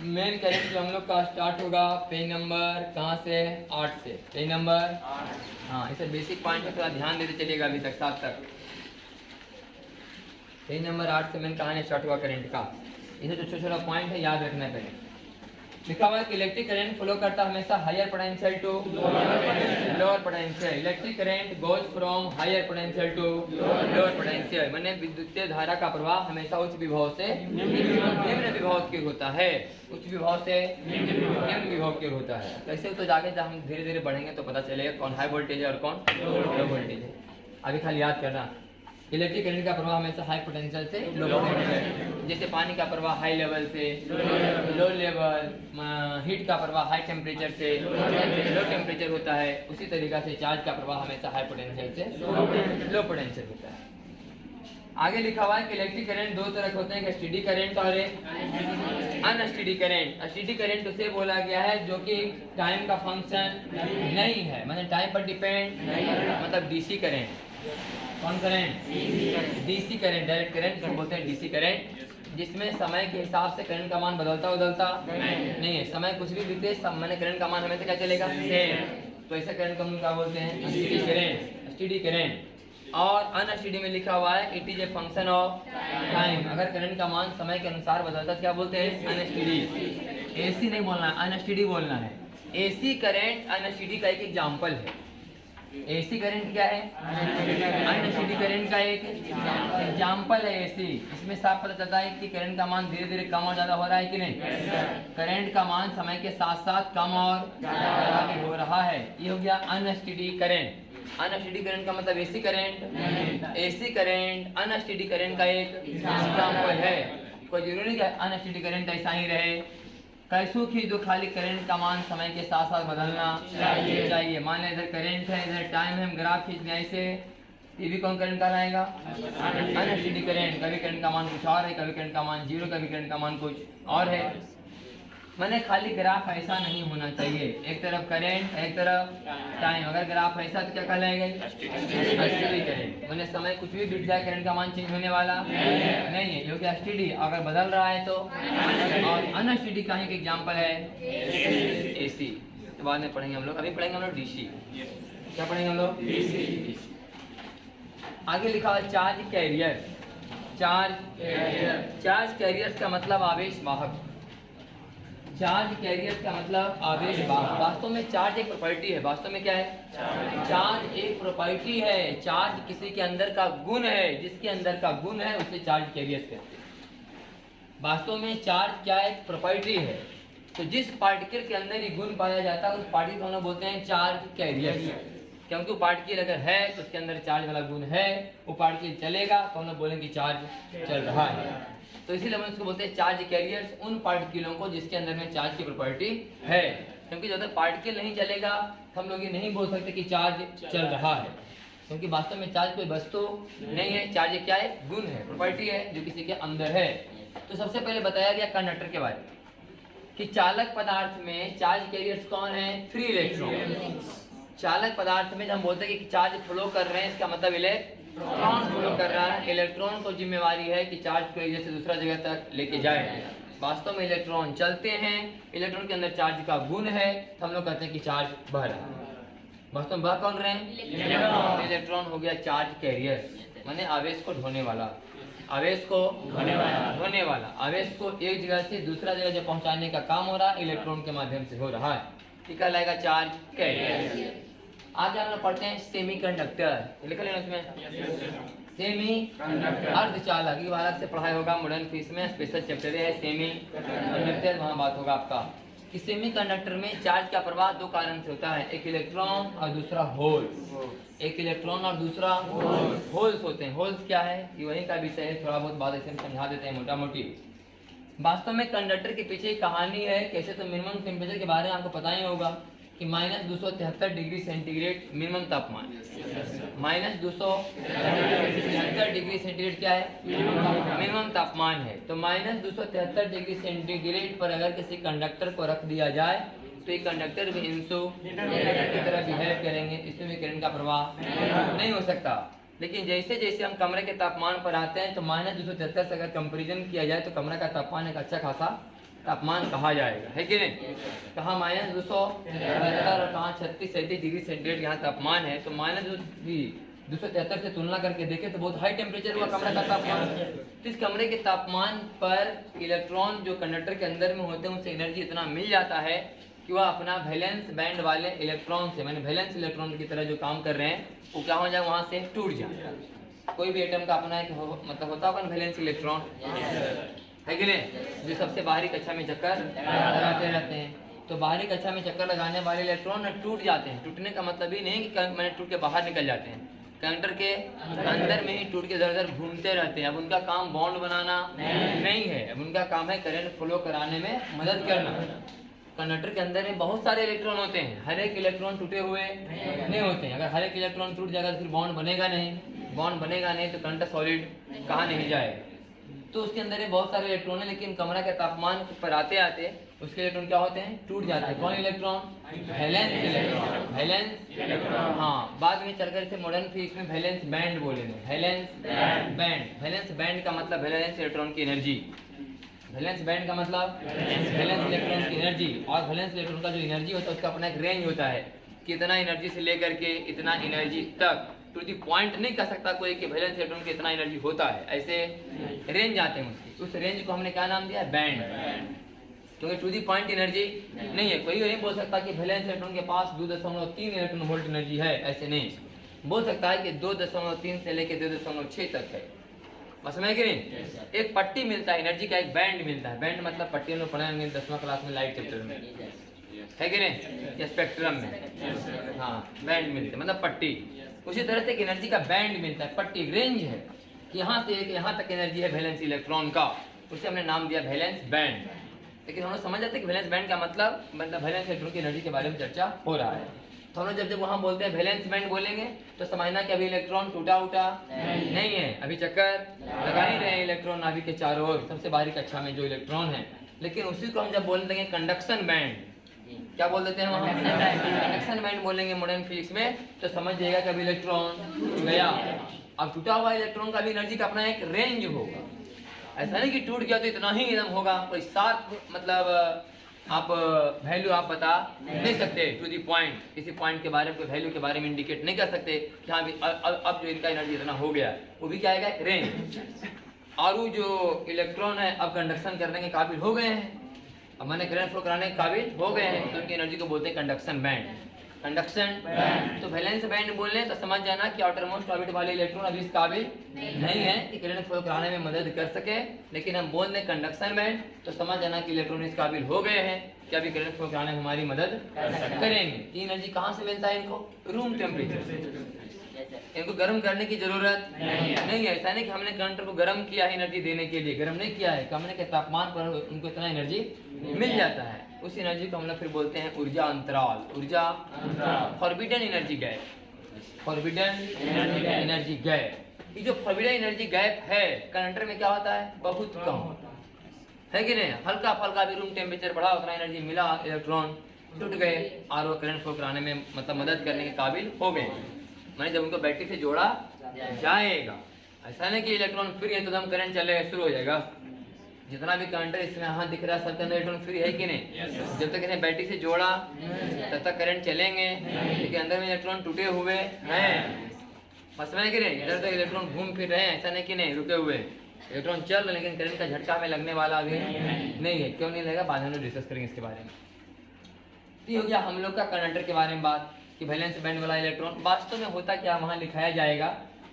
main current जो हम लोग का स्टार्ट होगा पेज नंबर कहाँ से 8 से, पेज नंबर हाँ, इसे बेसिक पॉइंट में थोड़ा ध्यान देते चलिएगा अभी तक 7 तक। पेज नंबर 8 से मेन कहानी स्टार्ट हुआ करंट का, इसे जो छोटा छोटा पॉइंट है याद रखना पड़ेगा। लिखा हुआ है कि इलेक्ट्रिक करंट फ्लो करता है हमेशा higher potential to lower potential. Electric current goes from higher potential to lower potential, माने विद्युतीय धारा का प्रवाह हमेशा उच्च विभव से निम्न विभव की ओर होता है, उच्च विभव से निम्न विभव की ओर होता है। कैसे, तो जाके जब हम धीरे धीरे बढ़ेंगे तो पता चलेगा कौन हाई वोल्टेज है और कौन लो वोल्टेज है। अभी खाली याद करना, इलेक्ट्रिक करंट का प्रवाह हमेशा हाई पोटेंशियल से लो पोटेंशियल, जैसे पानी का प्रवाह हाई लेवल से लो लेवल, हीट का प्रवाह हाई टेम्परेचर से लो टेम्परेचर होता है, उसी तरीका से चार्ज का प्रवाह हमेशा हाई पोटेंशियल से लो पोटेंशियल होता है। आगे लिखा हुआ है कि इलेक्ट्रिक करंट 2 तरह के होते हैं, स्टेडी करंट और अनस्टेडी करंट। स्टेडी करंट उसे बोला गया है जो कि टाइम का फंक्शन नहीं है, मतलब टाइम पर डिपेंड, मतलब डीसी करंट। कौन current, DC current, direct current बोलते हैं डीसी करंट, जिसमें समय के हिसाब से करंट का मान बदलता नहीं है, समय कुछ भी बीते मैंने करंट का मान हमेशा क्या चलेगा सेम, तो ऐसा करंट को हम क्या बोलते हैं स्टेडी करंट। स्टेडी करंट और अनस्टडी में लिखा हुआ है it is a function of time. अगर करंट का मान समय के अनुसार बदलता है क्या बोलते हैं? अनस्टडी। एसी नहीं बोलना है, अनस्टडी बोलना है। एसी करंट अनस्टडी का एक एग्जाम्पल है। एसी करंट क्या है? अनस्टडी करंट का एक एग्जाम्पल है एसी। इसमें साफ पता चलता है कि करंट का मान धीरे धीरे कम और ज्यादा हो रहा है कि नहीं? करंट का मान समय के साथ साथ कम और ज्यादा भी हो रहा है। ये हो गया अनस्टडी करंट। अनस्टडी करंट का मतलब AC current. AC current unsteady current का एक एग्जाम्पल है। कोई जरूरी नहीं कि अनस्टडी करंट ऐसा ही रहे। कैसों की जो खाली करंट का मान समय के साथ साथ बदलना चाहिए। मान लें इधर करंट है, इधर टाइम है, हम ग्राफ खींच लें ऐसे, ये भी कौन करंट कहलाएगा? Unsteady current. कभी करंट का मान कुछ और है, कभी करंट का मान 0, कभी करंट का मान कुछ और है। मैंने खाली ग्राफ ऐसा नहीं होना चाहिए, एक तरफ करंट एक तरफ टाइम। अगर ग्राफ ऐसा तो क्या कहलाएगा? Study current. मैंने समय कुछ भी बीत जाए करंट का मान चेंज होने वाला नहीं है, क्योंकि स्टडी अगर बदल रहा है तो। और अनस्टडी का एक एग्जांपल है एसी। तो बाद में पढ़ेंगे हम लोग, अभी पढ़ेंगे हम लोग डीसी। क्या पढ़ेंगे हम लोग? डीसी। आगे लिखा हुआ चार्ज कैरियर। चार्ज कैरियर्स का मतलब आवेश वाहक। चार्ज कैरियर का मतलब आवेश वाहक। वास्तव में चार्ज एक प्रॉपर्टी है। वास्तव में क्या है? चार्ज एक प्रॉपर्टी है। चार्ज किसी के अंदर का गुण है, जिसके अंदर का गुण है उसे चार्ज कैरियर कहते हैं। वास्तव में चार्ज क्या एक प्रॉपर्टी है। तो जिस पार्टिकल के अंदर ये गुण पाया जाता है उस पार्टिकल को हम लोग बोलते हैं चार्ज कैरियर। क्योंकि वो पार्टिकल अगर है तो उसके अंदर चार्ज वाला गुण है, वो पार्टिकल चलेगा तो हम लोग बोलेंगे चार्ज चल रहा है। तो इसीलिए हम उसको बोलते हैं चार्ज कैरियर्स, उन पार्टिकलों को जिसके अंदर में चार्ज की प्रॉपर्टी है। क्योंकि जब तक पार्टिकल नहीं चलेगा तो हम लोग ये नहीं बोल सकते कि चार्ज चल रहा है, क्योंकि वास्तव में चार्ज कोई वस्तु नहीं है। चार्ज क्या है? गुण है, प्रॉपर्टी है जो किसी के अंदर है। तो सबसे पहले बताया गया कंडक्टर के बारे में कि चालक पदार्थ में चार्ज कैरियर्स कौन है? Free electron. चालक पदार्थ में जब हम बोलते हैं कि चार्ज फ्लो कर रहे हैं, इसका मतलब इलेक्ट्रॉन फ्लो कर रहा है। इलेक्ट्रॉन को जिम्मेवारी है कि चार्ज को एक जगह से दूसरा जगह तक लेके जाए। वास्तव में इलेक्ट्रॉन चलते हैं, इलेक्ट्रॉन के अंदर चार्ज का गुण है, तो हम लोग कहते हैं कि चार्ज बह रहा है। वास्तव में बह कौन रहे हैं? इलेक्ट्रॉन हो गया चार्ज कैरियर, माने आवेश को ढोने वाला। आवेश को ढोने वाला। आवेश को एक जगह से दूसरा जगह जो पहुंचाने का काम हो रहा है इलेक्ट्रॉन के माध्यम से हो रहा है। ठीक है, चार्ज कैरियर। आज हम लोग पढ़ते हैं सेमीकंडक्टर। लिख लेना उसमें सेमी अर्धचालक। ये अलग से पढ़ाई होगा मॉडर्न फीस में, स्पेशल चैप्टर है सेमी कंडक्टर, वहाँ बात होगा आपका कि सेमी कंडक्टर में चार्ज का प्रवाह दो कारण से होता है, एक इलेक्ट्रॉन और दूसरा होल्स। एक इलेक्ट्रॉन और दूसरा होल्स होते हैं। होल्स क्या है ये वही का विषय है, थोड़ा बहुत बात ऐसे हम समझा देते हैं मोटा मोटी। वास्तव में कंडक्टर के पीछे एक कहानी है। कैसे? तो मिनिमम टेम्परेचर के बारे में आपको पता ही होगा कि -273 डिग्री सेंटीग्रेड मिनिमम तापमान। -273 डिग्री सेंटीग्रेड क्या है? मिनिमम तापमान है। तो -273 डिग्री सेंटीग्रेड पर अगर किसी कंडक्टर को रख दिया जाए तो ये कंडक्टर भी इंसुलेटर की तरह बिहेव करेंगे, इसमें भी करंट का प्रवाह नहीं हो सकता। लेकिन जैसे जैसे हम कमरे के तापमान पर आते हैं तो -273 से अगर कंपेरिजन किया जाए तो कमरे का तापमान एक अच्छा खासा तापमान कहा जाएगा, है कि नहीं? कहाँ -273 और कहाँ 36-37 डिग्री सेंटीग्रेड यहाँ तापमान है। तो -273 से तुलना करके देखें तो बहुत हाई टेम्परेचर हुआ कमरे का तापमान। तो इस कमरे के तापमान पर इलेक्ट्रॉन जो कंडक्टर के अंदर में होते हैं उनसे एनर्जी इतना मिल जाता है कि वह अपना वैलेंस बैंड वाले इलेक्ट्रॉन से, मैंने वैलेंस इलेक्ट्रॉन की तरह जो काम कर रहे हैं वो क्या हो जाए, वहाँ से टूट जाए। कोई भी एटम का अपना एक मतलब होता होगा वैलेंस इलेक्ट्रॉन, है कि नहीं? जो सबसे बाहरी कक्षा में चक्कर लगाते रहते हैं। तो बाहरी कक्षा में चक्कर लगाने वाले इलेक्ट्रॉन टूट जाते हैं। टूटने का मतलब ही नहीं कि मैंने टूट के बाहर निकल जाते हैं, कंडक्टर के अंदर में ही टूट के इधर घूमते रहते हैं। अब उनका काम बॉन्ड बनाना नहीं है, अब उनका काम है करंट फ्लो कराने में मदद करना। कंडक्टर के अंदर में बहुत सारे इलेक्ट्रॉन होते हैं, हर एक इलेक्ट्रॉन टूटे हुए नहीं होते हैं। अगर हर एक इलेक्ट्रॉन टूट जाएगा तो फिर बॉन्ड बनेगा नहीं, बॉन्ड बनेगा नहीं तो कंडक्टर सॉलिड कहाँ नहीं जाएगा। तो उसके अंदर में बहुत सारे इलेक्ट्रॉन है, लेकिन कमरा के तापमान पर आते आते उसके इलेक्ट्रॉन क्या होते हैं, टूट जाते हैं। कौन electron? Valence electron. Valence electron, हाँ। बाद में चलकर इसे मॉडर्न फिजिक्स में वैलेंस बैंड बोलेंगे। Valence band. वैलेंस बैंड का मतलब वैलेंस इलेक्ट्रॉन की एनर्जी। वैलेंस बैंड का मतलब वैलेंस इलेक्ट्रॉन की एनर्जी। और वैलेंस इलेक्ट्रॉन का जो एनर्जी होता है उसका अपना एक रेंज होता है, कितना एनर्जी से लेकर के इतना एनर्जी तक। टू दी पॉइंट नहीं कह सकता कोई कि वैलेंस इलेक्ट्रॉन की इतना एनर्जी होता है, ऐसे रेंज आते हैं उसकी, उस रेंज को हमने क्या नाम दिया है, बैंड। क्योंकि टू दी पॉइंट एनर्जी नहीं है, कोई नहीं बोल सकता कि वैलेंस इलेक्ट्रॉन के पास 2.3 इलेक्ट्रॉन वोल्ट एनर्जी है, ऐसे नहीं बोल सकता है कि 2.3 से लेकर 2.6 तक है, बस समझ कि नहीं। एक पट्टी मिलता है एनर्जी का, एक बैंड मिलता है, बैंड मतलब पट्टी हम लोग पढ़ेंगे 10वीं क्लास में लाइट चैप्टर में, है कि नहीं, या स्पेक्ट्रम में, हाँ बैंड मिलते मतलब पट्टी। उसी तरह से एक एनर्जी का बैंड मिलता है, पट्टी रेंज है कि यहाँ से यहाँ तक एनर्जी है वैलेंस इलेक्ट्रॉन का, उसे हमने नाम दिया वैलेंस बैंड। लेकिन हम लोग समझ जाते हैं कि वैलेंस बैंड का मतलब वैलेंस इलेक्ट्रॉन की एनर्जी के बारे में चर्चा हो रहा है। तो हम लोग जब वहाँ बोलते हैं वैलेंस बैंड बोलेंगे तो समझना कि अभी इलेक्ट्रॉन टूटा उठा नहीं है, अभी चक्कर लगा ही रहे हैं इलेक्ट्रॉन नाभिक के चारों ओर, सबसे बाहरी कक्षा में जो इलेक्ट्रॉन है। लेकिन उसी को हम जब बोल देंगे कंडक्शन बैंड, क्या बोल देते हैं वहाँ, कंडक्शन बैंड बोलेंगे मॉडर्न फिजिक्स में, तो समझ जाएगा कि अभी इलेक्ट्रॉन गया। अब टूटा हुआ इलेक्ट्रॉन का भी एनर्जी का अपना एक रेंज होगा, ऐसा नहीं कि टूट गया तो इतना ही एकदम होगा, कोई साफ मतलब आप वैल्यू आप बता नहीं सकते टू दी पॉइंट, किसी पॉइंट के बारे में कोई वैल्यू के बारे में इंडिकेट नहीं कर सकते कि हाँ भी अब जो इनका एनर्जी इतना हो गया, वो भी क्या आएगा, एक रेंज। और वो जो इलेक्ट्रॉन है अब कंडक्शन करने के काबिल हो गए हैं, अब मैंने करंट फ्लो कराने के काबिल हो गए हैं, तो उनकी एनर्जी को बोलते हैं कंडक्शन बैंड। कंडक्शन तो वैलेंस बैंड बोलने तो समझ जाना कि आउटर मोस्ट ऑर्बिट वाले इलेक्ट्रॉन अभी इस काबिल नहीं है कि करंट फ्लो कराने में मदद कर सके, लेकिन हम बोल दें कंडक्शन बैंड तो समझ जाना कि इलेक्ट्रॉन इस काबिल हो गए हैं कि अभी करंट फ्लो कराने में हमारी मदद करेंगे। एनर्जी कहाँ से मिलता है इनको, रूम टेम्परेचर से, इनको गर्म करने की जरूरत नहीं है। ऐसा नहीं कि हमने कंडक्टर को गर्म किया है एनर्जी देने के लिए, गर्म नहीं किया है, कमरे के तापमान पर उनको इतना एनर्जी मिल जाता है। उस एनर्जी को हम लोग फिर बोलते हैं ऊर्जा अंतराल, ऊर्जा forbidden energy gap, forbidden energy gap. ये जो फॉरबिडन एनर्जी गैप है कंडक्टर में क्या होता है, बहुत कम है कि नहीं, हल्का फल्का भी रूम टेम्परेचर बढ़ा उतना एनर्जी मिला, इलेक्ट्रॉन टूट गए और वो करंट फ्लो कराने में मतलब मदद करने के काबिल हो गए। मैंने जब उनको बैटरी से जोड़ा जाएगा, ऐसा नहीं कि इलेक्ट्रॉन फ्री है तो एकदम करंट चलेगा शुरू हो जाएगा। जितना भी करंट है इसमें यहाँ दिख रहा है सबके अंदर इलेक्ट्रॉन फ्री है कि नहीं, जब तक इन्हें बैटरी से जोड़ा तब तक करंट चलेंगे, लेकिन अंदर में इलेक्ट्रॉन टूटे हुए हैं, बस में कि नहीं, इधर तक इलेक्ट्रॉन घूम फिर रहे हैं, ऐसा नहीं कि नहीं रुके हुए इलेक्ट्रॉन चल रहे, लेकिन करंट का झटका में लगने वाला अभी नहीं है। क्यों नहीं लगेगा, बाद में डिस्कस करेंगे इसके बारे में। तो ये हो गया हम लोग का कंडक्टर के बारे में बात कि वैलेंस बैंड वाला इलेक्ट्रॉन वास्तव में होता क्या, वहाँ लिखाया जाएगा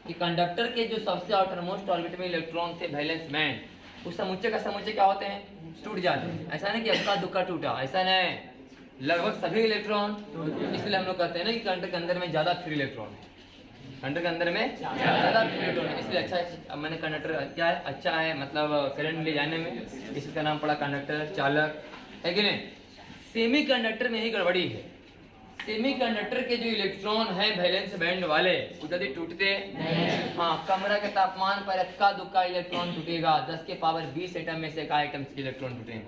कि कंडक्टर के जो सबसे आउटर मोस्ट ऑर्बिट में इलेक्ट्रॉन थे वैलेंस बैंड, उस समुच्चय का समुच्चय क्या होते हैं, टूट जाते हैं। ऐसा नहीं कि अक्का दुक्का टूटा, ऐसा नहीं, लगभग सभी इलेक्ट्रॉन, इसलिए हम लोग कहते हैं ना कि कंडक्टर के अंदर में ज्यादा फ्री इलेक्ट्रॉन है, कंडक्टर के अंदर में ज्यादा फ्री इलेक्ट्रॉन है, इसलिए अच्छा मैंने कंडक्टर क्या है, अच्छा है मतलब करंट ले जाने में, इसका नाम पड़ा कंडक्टर चालक, है कि नहीं। सेमी कंडक्टर में ही गड़बड़ी है, सेमी कंडक्टर के जो इलेक्ट्रॉन है वैलेंस बैंड वाले वो जल्दी टूटते हाँ, कमरा के तापमान पर इक्का दुक्का इलेक्ट्रॉन टूटेगा, 10 के पावर 20 एटम में से का एटम के इलेक्ट्रॉन टूटेंगे,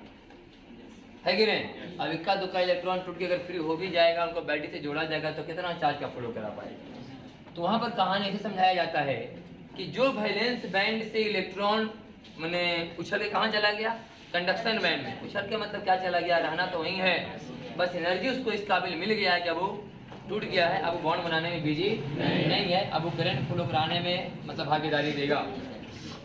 है कि नहीं। अब इक्का दुक्का इलेक्ट्रॉन टूट के अगर फ्री हो भी जाएगा, उनको बैटरी से जोड़ा जाएगा तो कितना चार्ज का फ्लो करा पाएगा। तो वहाँ पर कहानी ऐसे समझाया जाता है कि जो वैलेंस बैंड से इलेक्ट्रॉन मैंने उछल के कहाँ चला गया, कंडक्शन बैंड में। उछल के मतलब क्या चला गया, रहना तो वहीं है, बस एनर्जी उसको इस काबिल मिल गया है कि अब वो टूट गया है, अब वो बॉन्ड बनाने में बिजी नहीं है, अब वो करंट फ्लो कराने में मतलब भागीदारी देगा।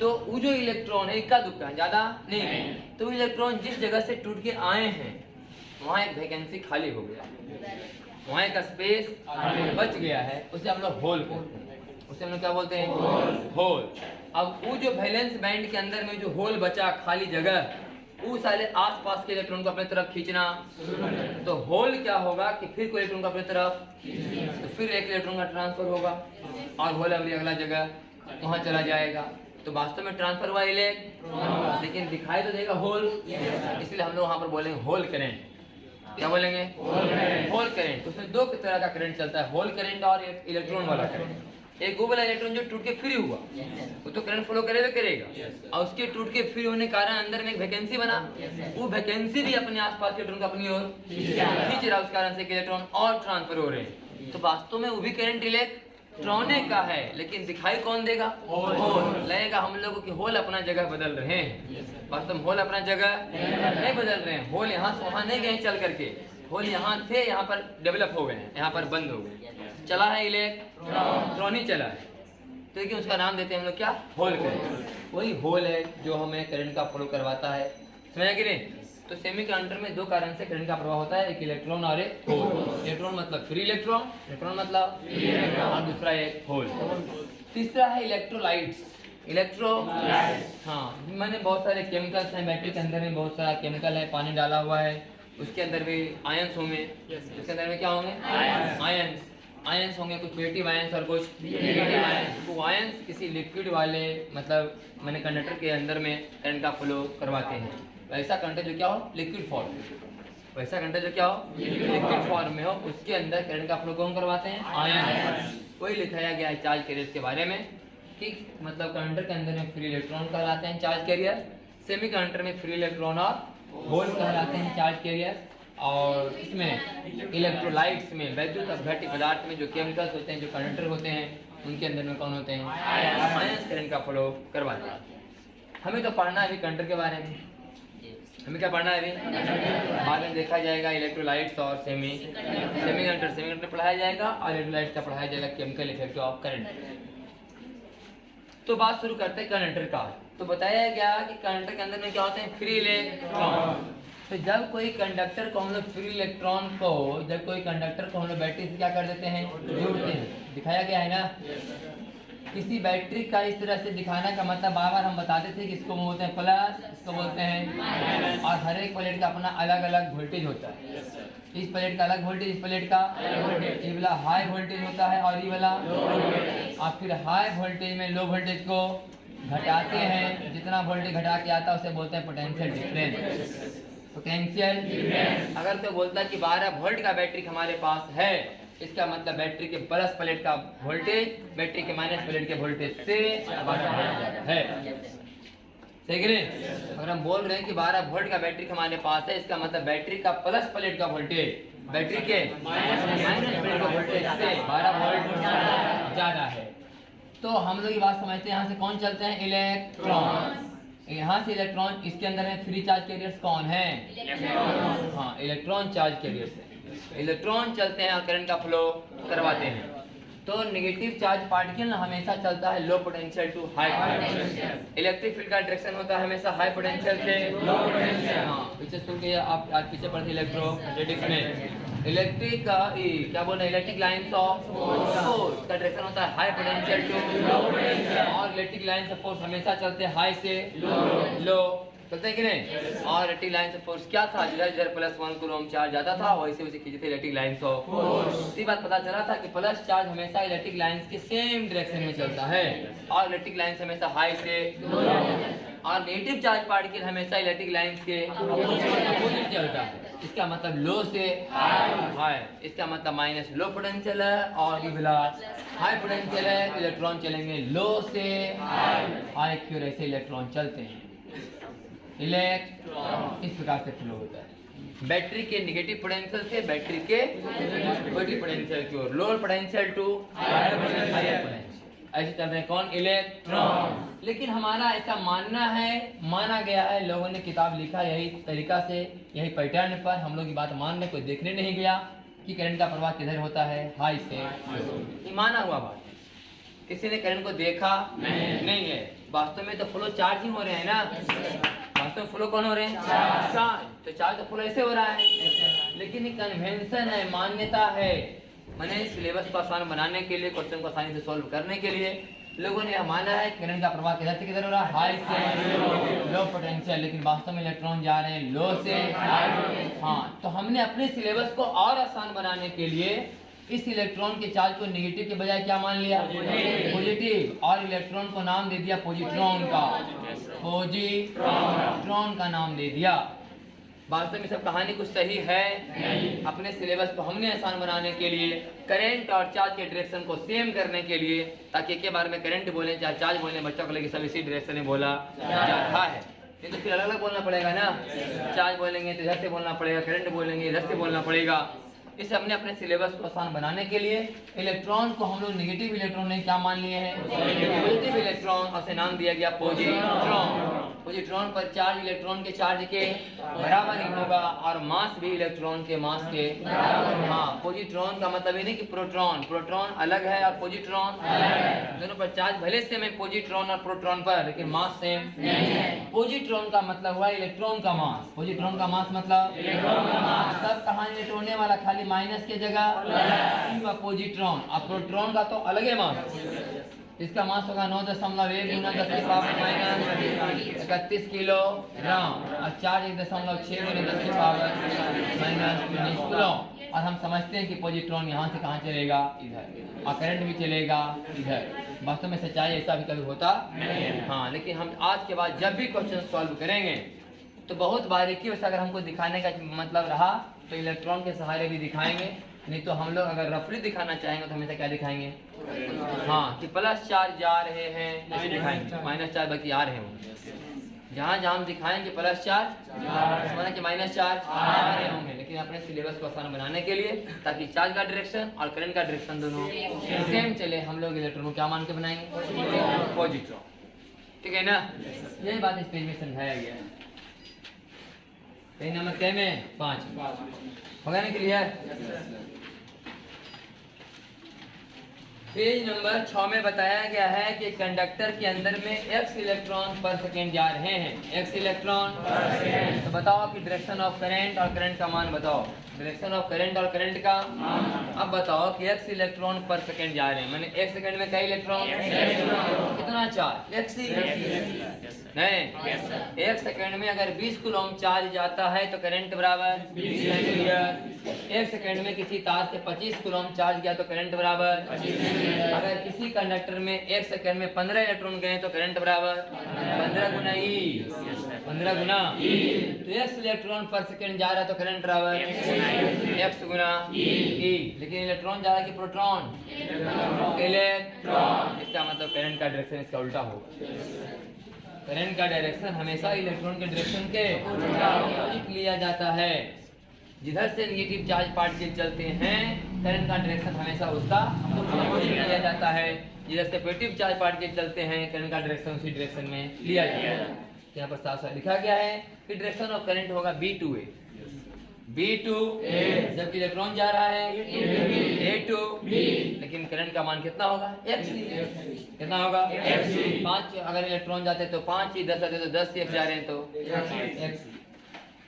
तो वो जो इलेक्ट्रॉन है इक्का दुक्का ज्यादा नहीं है, तो इलेक्ट्रॉन जिस जगह से टूट के आए हैं वहाँ एक वैकेंसी खाली हो गया, वहाँ एक स्पेस बच गया है, उसे हम लोग होल बोलते हैं, उसे हम लोग क्या बोलते हैं, होल। अब वो जो वैलेंस बैंड के अंदर में जो होल बचा खाली जगह, वो सारे आसपास के इलेक्ट्रॉन को अपने तरफ खींचना, तो होल क्या होगा कि फिर कोई इलेक्ट्रॉन को अपने तरफ, तो फिर एक इलेक्ट्रॉन का ट्रांसफर होगा और होल अगला जगह वहाँ चला जाएगा। तो वास्तव में ट्रांसफर हुआ इलेक्ट्रॉन, लेकिन दिखाई तो देगा होल, इसलिए हम लोग वहाँ पर बोलेंगे होल करंट। क्या बोलेंगे, होल करंट। उसमें दो तरह का करंट चलता है, होल करंट और इलेक्ट्रॉन वाला करंट। एक वो वाला इलेक्ट्रॉन जो टूट के फ्री हुआ वो तो करंट फ्लो करेगा, और उसके टूट के फ्री होने के कारण अंदर में एक वैकेंसी बना, वो वैकेंसी भी अपने आसपास के इलेक्ट्रॉन को अपनी ओर खींच रहा है, उस कारण से इलेक्ट्रॉन और ट्रांसफर हो रहे हैं। तो वास्तव में वो भी करंट इलेक्ट्रॉने का है, लेकिन दिखाई कौन देगा, होल। लगेगा हम लोगों की होल अपना जगह बदल रहे हैं, वास्तव में होल अपना जगह नहीं बदल रहे हैं, होल यहाँ से वहाँ नहीं गए चल करके, होल यहाँ थे, यहाँ पर डेवलप हो गए हैं, यहाँ पर बंद हो गए। चला है इलेक्ट्रॉन ही चला है, तो देखिए उसका नाम देते हैं हम लोग क्या, होल करंट। वही होल है जो हमें करंट का फ्लो करवाता है, समझा कि नहीं। तो सेमीकंडक्टर में दो कारण से करंट का प्रवाह होता है, एक इलेक्ट्रॉन और एक होल। इलेक्ट्रॉन मतलब फ्री इलेक्ट्रॉन, इलेक्ट्रॉन मतलब और दूसरा एक होल। तीसरा है इलेक्ट्रोलाइट्स। हाँ, मैंने बहुत सारे केमिकल्स हैं बैटरी के अंदर में, बहुत सारा केमिकल है, पानी डाला हुआ है, उसके अंदर भी आयंस होंगे। उसके अंदर में क्या होंगे, आयंस होंगे, कुछ पॉजिटिव आयंस और कुछ नेगेटिव आयंस। वो आयंस किसी लिक्विड वाले मतलब मैंने कंडक्टर के अंदर में करंट का फ्लो करवाते हैं। वैसा कंडक्टर जो क्या हो, लिक्विड फॉर्म, वैसा कंडक्टर जो क्या हो, लिक्विड फॉर्म में हो, उसके अंदर करंट का फ्लो कौन करवाते हैं, आयंस। वही लिखाया गया है चार्ज कैरियर के बारे में कि मतलब कंडक्टर के अंदर में फ्री इलेक्ट्रॉन कहलाते हैं चार्ज कैरियर, सेमी कंडक्टर में फ्री इलेक्ट्रॉन और होल कहलाते हैं चार्ज कैरियर, और इसमें इलेक्ट्रोलाइट्स में वैद्युत अपघट्य पदार्थ में जो केमिकल्स होते हैं, जो कंडक्टर होते हैं, उनके अंदर में कौन होते हैं, आयंस करंट का फ्लो करवाते हैं। हमें तो पढ़ना है अभी कंडक्टर के बारे में, हमें क्या पढ़ना है अभी, बाद में देखा जाएगा इलेक्ट्रोलाइट्स और सेमी कंडक्टर पढ़ाया जाएगा, और इलेक्ट्रोलाइट्स का पढ़ाया जाएगा केमिकल इफेक्ट ऑफ करंट। तो बात शुरू करते हैं कंडक्टर का। तो बताया गया कि कंडक्टर के अंदर में क्या होते हैं, फ्री इलेक्ट्रॉन। तो जब कोई कंडक्टर को हम लोग फ्री इलेक्ट्रॉन को, जब कोई कंडक्टर को हम लोग बैटरी से क्या कर देते हैं, जोड़ते हैं, दिखाया गया है ना। किसी बैटरी का इस तरह से दिखाना का मतलब बार बार हम बताते थे कि इसको बोलते हैं प्लस, इसको बोलते हैं, और हर एक प्लेट का अपना अलग अलग वोल्टेज होता है। इस प्लेट का अलग वोल्टेज, इस प्लेट का, ये वाला हाई वोल्टेज होता है और ये वाला, और फिर हाई वोल्टेज में लो वोल्टेज को घटाते हैं, जितना वोल्टेज घटा के आता है उसे बोलते हैं पोटेंशियल डिफरेंस। Potential difference. अगर तो बोलता है कि 12 वोल्ट का बैटरी हमारे पास है, इसका मतलब बैटरी के प्लस प्लेट का वोल्टेज बैटरी के माइनस प्लेट के वोल्टेज से 12 वोल्ट है, ठीक है। अगर हम बोल रहे हैं कि 12 वोल्ट का बैटरी हमारे पास है, इसका मतलब बैटरी का प्लस प्लेट का वोल्टेज बैटरी के माइनस प्लेट का वोल्टेज से 12 वोल्ट ज्यादा है। तो हम लोग ये बात समझते हैं, यहाँ से कौन चलते हैं, इलेक्ट्रॉन। यहाँ से इलेक्ट्रॉन, इसके अंदर में फ्री चार्ज कैरियर्स कौन है, हाँ, इलेक्ट्रॉन चार्ज कैरियर से इलेक्ट्रॉन चलते हैं, करंट का फ्लो करवाते हैं। तो नेगेटिव चार्ज पार्टिकल हमेशा चलता है low potential to high potential. Electric field का डायरेक्शन होता है हमेशा हाई पोटेंशियल से लो पोटेंशियल। हाँ, पीछे सुन के आप आज पीछे पढ़ते इलेक्ट्रोस्टैटिक्स में इलेक्ट्रिक का क्या बोलना है, इलेक्ट्रिक लाइंस ऑफ फोर्स का डायरेक्शन होता है high potential to low potential, और इलेक्ट्रिक लाइंस ऑफ फोर्स हमेशा चलते हैं हाई से लो, चलते हैं कि नहीं। और इलेक्ट्रिक लाइंस ऑफ फोर्स क्या था, जिधर +1 कूलम चार्ज जाता था वैसे वैसे खींचते थे इलेक्ट्रिक लाइंस ऑफ फोर्स। इसी बात पता चला था कि प्लस चार्ज हमेशा इलेक्ट्रिक लाइंस के सेम डायरेक्शन में चलता है, और इलेक्ट्रिक लाइंस हमेशा हाई से लो, और नेगेटिव चार्ज पार्टिकल हमेशा इलेक्ट्रिक लाइंस के अपोजिट चलता है। इसका मतलब लो से हाई, इसका मतलब माइनस लो पोटेंशियल है, और ये वाला हाई पोटेंशियल है, इलेक्ट्रॉन चलेंगे लो से हाई की ओर, ऐसे इलेक्ट्रॉन चलते हैं। इलेक्ट्रॉन इस प्रकार से फ्लो होता है बैटरी के नेगेटिव पोटेंशियल से बैटरी के पॉजिटिव पोटेंशियल की ओर, lower potential to higher potential, ऐसे चल रहे हैं कौन, इलेक्ट्रॉन। लेकिन हमारा ऐसा मानना है, माना गया है, लोगों ने किताब लिखा यही तरीका से, यही पैटर्न पर, हम लोग की बात मान रहे, कोई देखने नहीं गया कि करंट का प्रवाह किधर होता है, हाई से लो। माना हुआ बात, किसी ने करंट को देखा नहीं है। वास्तव में तो फ्लो चार्ज ही हो रहे हैं ना, वास्तव में फ्लो कौन हो रहे हैं, चार्ज। तो चार्ज तो फ्लो ऐसे हो रहा है, लेकिन ये कन्वेंशन है, मान्यता है। मैंने सिलेबस को आसान बनाने के लिए, क्वेश्चन को आसानी से सॉल्व करने के लिए लोगों ने माना है करंट का प्रवाह किधर से किधर हो रहा है, हाई से लो पोटेंशियल, लेकिन वास्तव में इलेक्ट्रॉन जा रहे हैं लो से हाई। हाँ, तो हमने अपने सिलेबस को और आसान बनाने के लिए इस इलेक्ट्रॉन के चार्ज को नेगेटिव के बजाय क्या मान लिया, पॉजिटिव, और इलेक्ट्रॉन को नाम दे दिया पॉजिट्रॉन का, पॉजिट्रॉन का नाम दे दिया। वास्तव में सब कहानी कुछ सही है नहीं। अपने सिलेबस को हमने आसान बनाने के लिए करंट और चार्ज के डायरेक्शन को सेम करने के लिए, ताकि एक के बारे में करंट बोले चाहे चार्ज बोले, बच्चों को लेकर सब इसी डायरेक्शन में बोला जाता है। नहीं तो फिर अलग अलग बोलना पड़ेगा ना, चार्ज बोलेंगे तो इधर से बोलना पड़ेगा, करंट बोलेंगे इधर से बोलना पड़ेगा। इसे हमने अपने सिलेबस को आसान बनाने के लिए इलेक्ट्रॉन को हम लोग नेगेटिव इलेक्ट्रॉन ने क्या मान लिए हैं, पॉजिटिव इलेक्ट्रॉन, और नाम दिया गया पॉजिट्रॉन। पॉजिट्रॉन पर चार्ज इलेक्ट्रॉन के चार्ज के बराबर ही होगा और मास भी इलेक्ट्रॉन के मास के बराबर। हाँ, पॉजिट्रॉन का मतलब ये नहीं कि प्रोटॉन, प्रोटॉन अलग है और पॉजिट्रॉन दोनों पर चार्ज भले सेम है पॉजिट्रॉन और प्रोटॉन पर, लेकिन मास सेम नहीं है। पॉजिट्रॉन का मतलब हुआ इलेक्ट्रॉन का मास, पॉजिट्रॉन का मास मतलब इलेक्ट्रॉन का मास। सब कहां इलेक्ट्रॉन वाला, खाली माइनस की जगह पॉजिट्रॉन, और प्रोटॉन का तो अलग है मास। इसका मास होगा 9.1 गुना 10 की पावर माइनस 31 किलोग्राम और चार्ज 1.6 गुना 10 की पावर माइनस 19 किलोग्राम। और हम समझते हैं कि पॉजिट्रॉन यहाँ से कहाँ चलेगा, इधर, और करंट भी चलेगा इधर। वास्तव में सच्चाई ऐसा भी कभी होता हाँ, लेकिन हम आज के बाद जब भी क्वेश्चन सॉल्व करेंगे तो बहुत बारीकी से अगर हमको दिखाने का मतलब रहा तो इलेक्ट्रॉन के सहारे भी दिखाएंगे, नहीं तो हम लोग अगर रफली दिखाना चाहेंगे तो हमेशा क्या दिखाएंगे, हाँ, कि प्लस चार्ज जा रहे हैं ऐसे दिखाएंगे, माइनस चार्ज बाकी आ रहे होंगे। जहाँ जहाँ हम दिखाएंगे प्लस चार्ज माना कि माइनस चार्ज आ रहे होंगे, लेकिन अपने सिलेबस को आसान बनाने के लिए ताकि चार्ज का डायरेक्शन और करंट का डायरेक्शन दोनों सेम चले, हम लोग इलेक्ट्रॉन को क्या मान के बनाएंगे, पॉजिट्रॉन। ठीक है ना, यही बात इस पेज में समझाया गया है। पेज नंबर क्या में 5 होगा ना क्लियर। पेज नंबर 6 में बताया गया है कि कंडक्टर के अंदर में x इलेक्ट्रॉन पर सेकेंड जा रहे हैं, x इलेक्ट्रॉन तो बताओ कि डायरेक्शन ऑफ करंट और करंट का मान बताओ, डायरेक्शन ऑफ करंट और करंट का। अब बताओ कि x इलेक्ट्रॉन पर सेकेंड जा रहे हैं, मैंने 1 सेकंड में कई इलेक्ट्रॉन, कितना चार्ज, x नहीं, 1 सेकंड में अगर 20 कूलम चार्ज जाता है तो करंट बराबर 20 एम्पीयर। 1 सेकंड में किसी तार से 25 कूलम चार्ज गया तो करंट बराबर 25। अगर किसी कंडक्टर में 1 सेकंड में 15 इलेक्ट्रॉन गए तो करंट बराबर 15 गुना ई, 15 गुना तो x इलेक्ट्रॉन पर सेकंड जा रहा है तो करंट बराबर x गुना ई। लेकिन इलेक्ट्रॉन जा रहा है कि प्रोटॉन, इलेक्ट्रॉन, इसका मतलब करंट का डायरेक्शन इसका उल्टा होगा। करंट का डायरेक्शन हमेशा इलेक्ट्रॉन के डायरेक्शन के अपोजिट लिया जाता है। जिधर से नेगेटिव चार्ज पार्टिकल चलते हैं करंट का डायरेक्शन हमेशा उसका अपोजिट लिया जाता है, जिधर से पॉजिटिव चार्ज पार्टिकल चलते हैं करंट का डायरेक्शन उसी डायरेक्शन में लिया जाता है। यहाँ पर साफ साफ लिखा गया है कि डायरेक्शन ऑफ करंट होगा B2A, जबकि इलेक्ट्रॉन जा रहा है A2, लेकिन करंट का मान कितना होगा, कितना होगा 5। अगर इलेक्ट्रॉन जाते तो 5 ही, 10 आते तो 10 ही, जा रहे हैं तो x।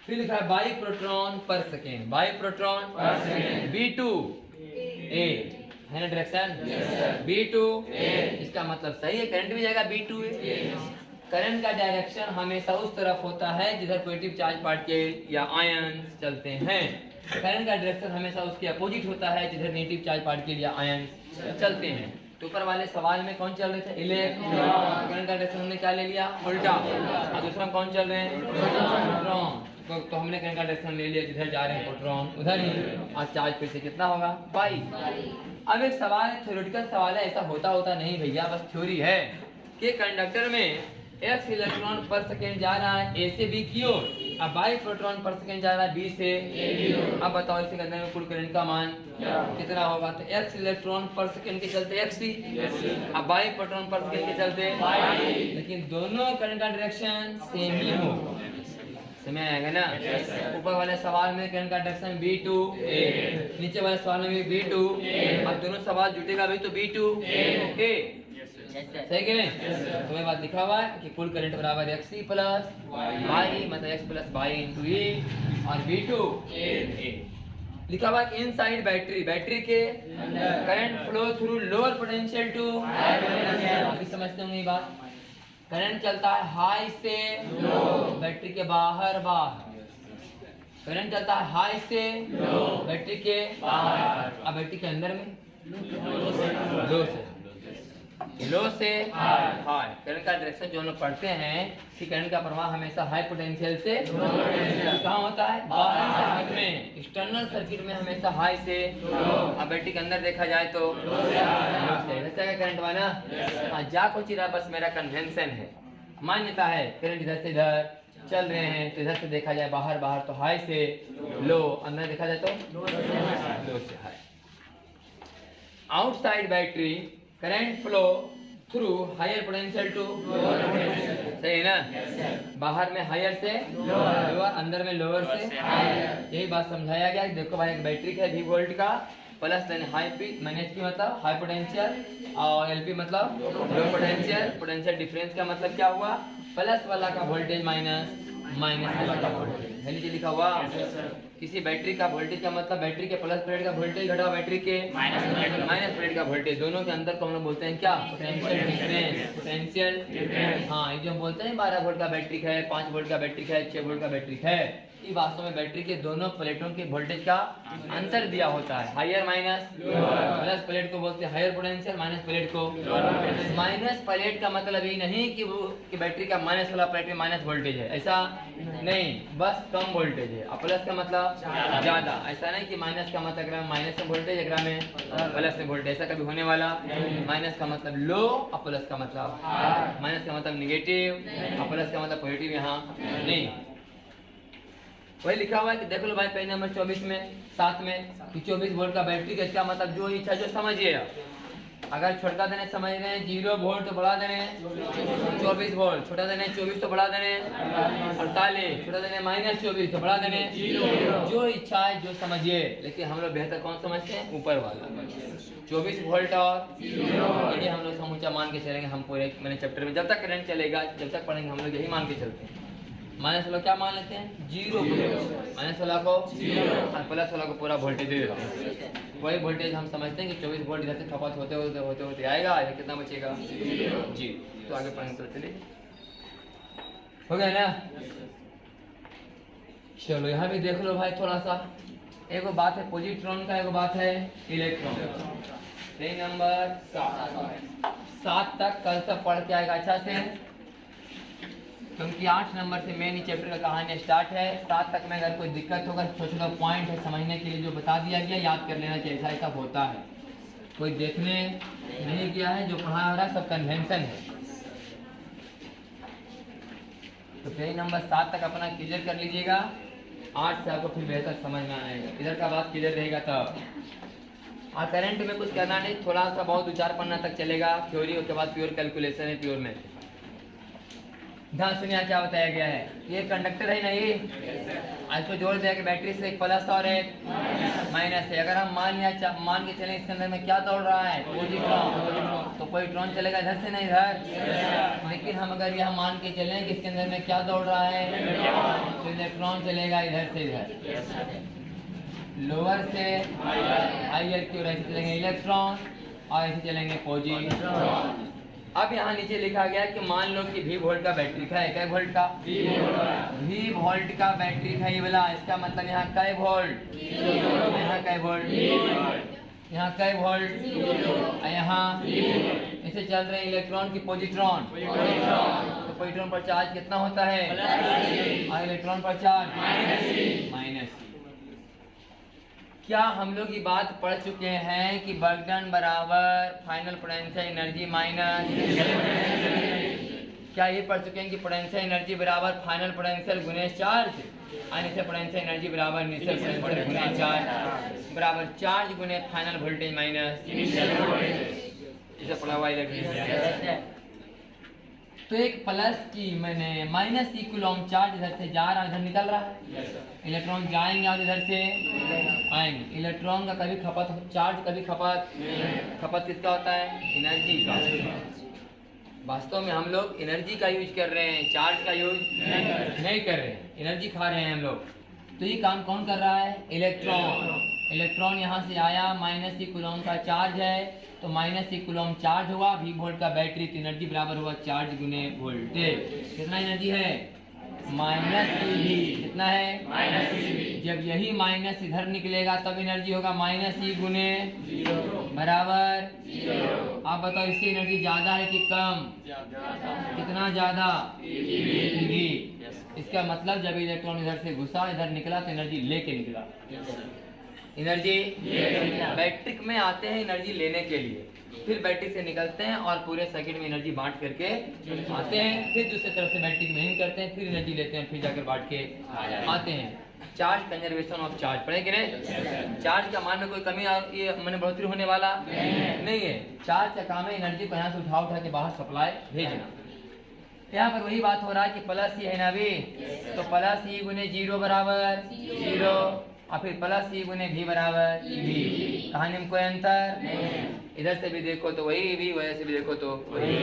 फिर लिखा है बाई प्रोटॉन पर सेकेंड, बाई प्रोटॉन B2A है ना डायरेक्शन B2A, इसका मतलब सही है, करंट भी जाएगा B2A। करंट का डायरेक्शन हमेशा उस तरफ होता है जिधर पॉजिटिव चार्ज पार्टिकल या आयन चलते हैं, करंट का डायरेक्शन हमेशा उसके अपोजिट होता है जिधर नेगेटिव चार्ज पार्टिकल या आयन चलते हैं। तो ऊपर वाले सवाल में कौन चल रहे थे, इलेक्ट्रॉन, करंट का डायरेक्शन हमने क्या ले लिया, उल्टा। और दूसरा में कौन चल रहे हैं, प्रोटॉन, तो हमने करंट का डायरेक्शन ले लिया जिधर जा रहे हैं प्रोटॉन उधर ही, और चार्ज फिर से कितना होगा बाई। अब एक सवाल है, थ्योरेटिकल सवाल है, ऐसा होता नहीं भैया, बस थ्योरी है कि कंडक्टर में x इलेक्ट्रॉन पर सेकेंड जा रहा है A से B की ओर, अब बाई प्रोटॉन पर सेकेंड जा रहा है B से A की ओर। अब बताओ इसके अंदर में कुल करंट का मान कितना होगा, तो x इलेक्ट्रॉन पर सेकेंड के चलते x, अब बाई प्रोटॉन पर सेकेंड के चलते y, लेकिन दोनों करंट का डायरेक्शन सेम ही होगा, समझ आएगा ना। ऊपर वाले सवाल में करंट का डायरेक्शन B2A, नीचे वाले सवाल में भी B2A, अब दोनों सवाल जुटेगा भी तो B2A, सही कि नहीं। तो मैं बात लिखा हुआ है कि कुल करंट बराबर x प्लस y, मतलब x plus y into E, और B2A लिखा हुआ है कि इनसाइड बैटरी, बैटरी के current flow through lower potential to high potential. अभी समझते होंगे ये बात, करंट चलता है हाई से लो, बैटरी के बाहर करंट चलता है हाई से लो, बैटरी के बाहर, अब बैटरी के अंदर में लो से हाई। करंट का डायरेक्शन जो हम लोग पढ़ते हैं कि करंट का प्रवाह हमेशा हाई पोटेंशियल से कहाँ होता है, बाहरी सर्किट में, एक्सटर्नल सर्किट में हमेशा हाई से, अब बैटरी के अंदर देखा जाए तो लो से करंट वाला। हाँ, जा कुछ रहा, बस मेरा कन्वेंशन है, मान्यता है, करंट इधर से इधर चल रहे हैं तो इधर से देखा जाए बाहर तो हाई से लो, अंदर देखा जाए तो लो से high. Outside battery current flow through higher potential to सही है ना। बाहर में हायर से लोअर, अंदर में लोअर से हायर। यही बात समझाया गया। देखो भाई एक बैटरी है V वोल्ट का, plus then high P minus की मतलब हाई पोटेंशियल और एलपी मतलब लो पोटेंशियल। पोटेंशियल डिफरेंस का मतलब क्या हुआ, प्लस वाला का वोल्टेज माइनस माइनस वाला का वोल्टेज है। नीचे लिखा हुआ किसी बैटरी का वोल्टेज का मतलब बैटरी के प्लस प्लेट का वोल्टेज घटा बैटरी के माइनस प्लेट का वोल्टेज, दोनों के अंदर को हम लोग बोलते हैं क्या, पोटेंशियल डिफरेंस। पोटेंशियल हाँ, ये जो हम बोलते हैं 12 वोल्ट का बैटरी है, 5 वोल्ट का बैटरी है, 6 वोल्ट का बैटरी है, ये वास्तव में बैटरी के दोनों प्लेटों के वोल्टेज का अंतर दिया होता है। हायर माइनस, प्लस प्लेट को बोलते हैं हायर पोटेंशियल, माइनस प्लेट को माइनस प्लेट का मतलब ये नहीं कि वो कि बैटरी का माइनस वाला प्लेट में माइनस वोल्टेज है, ऐसा नहीं, बस कम वोल्टेज है। और प्लस का मतलब ज्यादा, ऐसा नहीं कि माइनस का मतलब अगर माइनस में वोल्टेज अगर में प्लस में वोल्टेज, ऐसा कभी होने वाला। माइनस का मतलब लो और प्लस का मतलब माइनस का मतलब निगेटिव और प्लस का मतलब पॉजिटिव, यहाँ नहीं। वही लिखा हुआ है कि देख लो भाई पेज नंबर 24 में 7 में कि 24 वोल्ट का बैटरी का इसका मतलब जो इच्छा जो समझिए। अगर छोटा देने समझ रहे हैं 0 वोल्ट तो बढ़ा देने 24 वोल्ट, छोटा देने 24 तो बढ़ा देने 48, छोटा देने माइनस 24 तो बढ़ा देने, जो इच्छा है जो समझिए। लेकिन हम लोग बेहतर कौन समझते हैं, ऊपर वाला 24 वोल्ट और ये हम लोग समूचा मान के चलेंगे। हम पूरे मैंने चैप्टर में जब तक करंट चलेगा जब तक पढ़ेंगे हम लोग यही मान के चलते हैं। माइनस वाला क्या मान लेते हैं, 0 माइनस वाला को 0 और प्लस वाला को पूरा वोल्टेज दे देते हैं। वही वोल्टेज हम समझते हैं कि 24 वोल्ट इधर से खपत होते होते होते होते आएगा, ये कितना बचेगा 0। तो आगे पढ़ेंगे, तो चलिए हो गया ना। चलो यहाँ भी देख लो भाई थोड़ा सा, एक बात है पॉजिट्रॉन का, एक बात है इलेक्ट्रॉन। पेज नंबर 7 तक कल सब पढ़ के आएगा अच्छा से, क्योंकि 8 नंबर से मेन चैप्टर का कहानी स्टार्ट है। 7 तक में अगर कोई दिक्कत होगा, छोटे छोटे पॉइंट है समझने के लिए जो बता दिया गया, याद कर लेना चाहिए। ऐसा ऐसा होता है, कोई देखने नहीं गया है, जो पढ़ा हो रहा है सब कन्वेंशन है। तो पेज नंबर 7 तक अपना क्लियर कर लीजिएगा, 8 से आपको फिर बेहतर समझ में आएगा। इधर का बात क्लियर रहेगा तब। और करंट में कुछ करना नहीं, थोड़ा सा बहुत 2-4 पन्ना तक चलेगा थ्योरी, उसके बाद प्योर कैलकुलेशन है, प्योर में। ध्यान सुनिए क्या बताया गया है, ये कंडक्टर है ना, ये आज को जोड़ दिया कि बैटरी से एक प्लस और एक माइनस है। अगर हम मान के चलें इसके अंदर में क्या दौड़ रहा है, पॉजिट्रॉन, तो पॉजिट्रॉन चलेगा इधर से ना इधर। लेकिन हम अगर यह मान के चलें कि इसके अंदर में क्या दौड़ रहा है, तो इलेक्ट्रॉन चलेगा इधर से इधर, लोअर से हायर की ओर ऐसे चलेंगे इलेक्ट्रॉन और ऐसे चलेंगे पॉजिट्रॉन। अब यहाँ नीचे लिखा गया कि मान लो कि V वोल्ट का बैटरी है, क्या वोल्ट का V वोल्ट का बैटरी है ये वाला, इसका मतलब यहाँ कै वोल्ट, यहाँ कै वोल्ट, यहाँ कै वोल्ट, यहाँ इसे चल रहे इलेक्ट्रॉन की पॉजिट्रॉन। तो पॉजिट्रॉन पर चार्ज कितना होता है और इलेक्ट्रॉन पर चार्ज माइनस। क्या हम लोग ये बात पढ़ चुके हैं कि वर्क डन बराबर फाइनल पोटेंशियल एनर्जी माइनस, क्या ये पढ़ चुके हैं कि पोटेंशियल एनर्जी बराबर फाइनल पोटेंशियल गुने चार्ज, इनिशियल पोटेंशियल एनर्जी बराबर इनिशियल पोटेंशियल गुने चार्ज बराबर चार्ज गुने final voltage minus initial voltage, इसे पढ़ा हुआ इधर। तो एक प्लस की मैंने माइनस की कूलॉम चार्ज इधर से जा रहा है, इधर निकल रहा है, इलेक्ट्रॉन जाएंगे और इधर से आएंगे। इलेक्ट्रॉन का कभी खपत, चार्ज कभी खपत किसका होता है, एनर्जी का। वास्तव में हम लोग एनर्जी का यूज कर रहे हैं, चार्ज का यूज नहीं कर रहे हैं, एनर्जी खा रहे हैं हम लोग। तो ये काम कौन कर रहा है, इलेक्ट्रॉन। इलेक्ट्रॉन यहाँ से आया, माइनस की कूलॉम का चार्ज है, तो माइनस की कूलॉम चार्ज हुआ, V वोल्ट का बैटरी, तो एनर्जी बराबर हुआ चार्ज गुने वोल्टेज। कितना एनर्जी है, माइनस CV। कितना है, माइनस CV। जब यही माइनस इधर निकलेगा तब एनर्जी होगा माइनस E गुने बराबर 0। आप बताओ इससे एनर्जी ज्यादा है कि कम, कितना ज्यादा, EV। इसका मतलब जब इलेक्ट्रॉन इधर से घुसा इधर निकला तो एनर्जी लेके निकला, एनर्जी बैटरी में आते हैं एनर्जी लेने के लिए, फिर बैटरी से निकलते हैं और पूरे सर्किट में एनर्जी बांट करके आते हैं, फिर दूसरी तरफ से बैटरी में इन करते हैं, फिर एनर्जी लेते हैं, फिर जाकर बांट के आते हैं। चार्ज कंजर्वेशन ऑफ चार्ज, पढ़े कि नहीं? चार्ज का मान में कोई कमी ये मैंने बढ़ोतरी होने वाला नहीं है। चार्ज का काम है एनर्जी को यहाँ से उठा के बाहर सप्लाई भेजना। यहाँ पर वही बात हो रहा है कि प्लस ही है ना भी, तो प्लस ई गुने 0 बराबर 0 और फिर प्लस ई गुने भी बराबर भी। कहानी में कोई अंतर? इधर से भी देखो तो वही भी, वजह से भी देखो तो वही।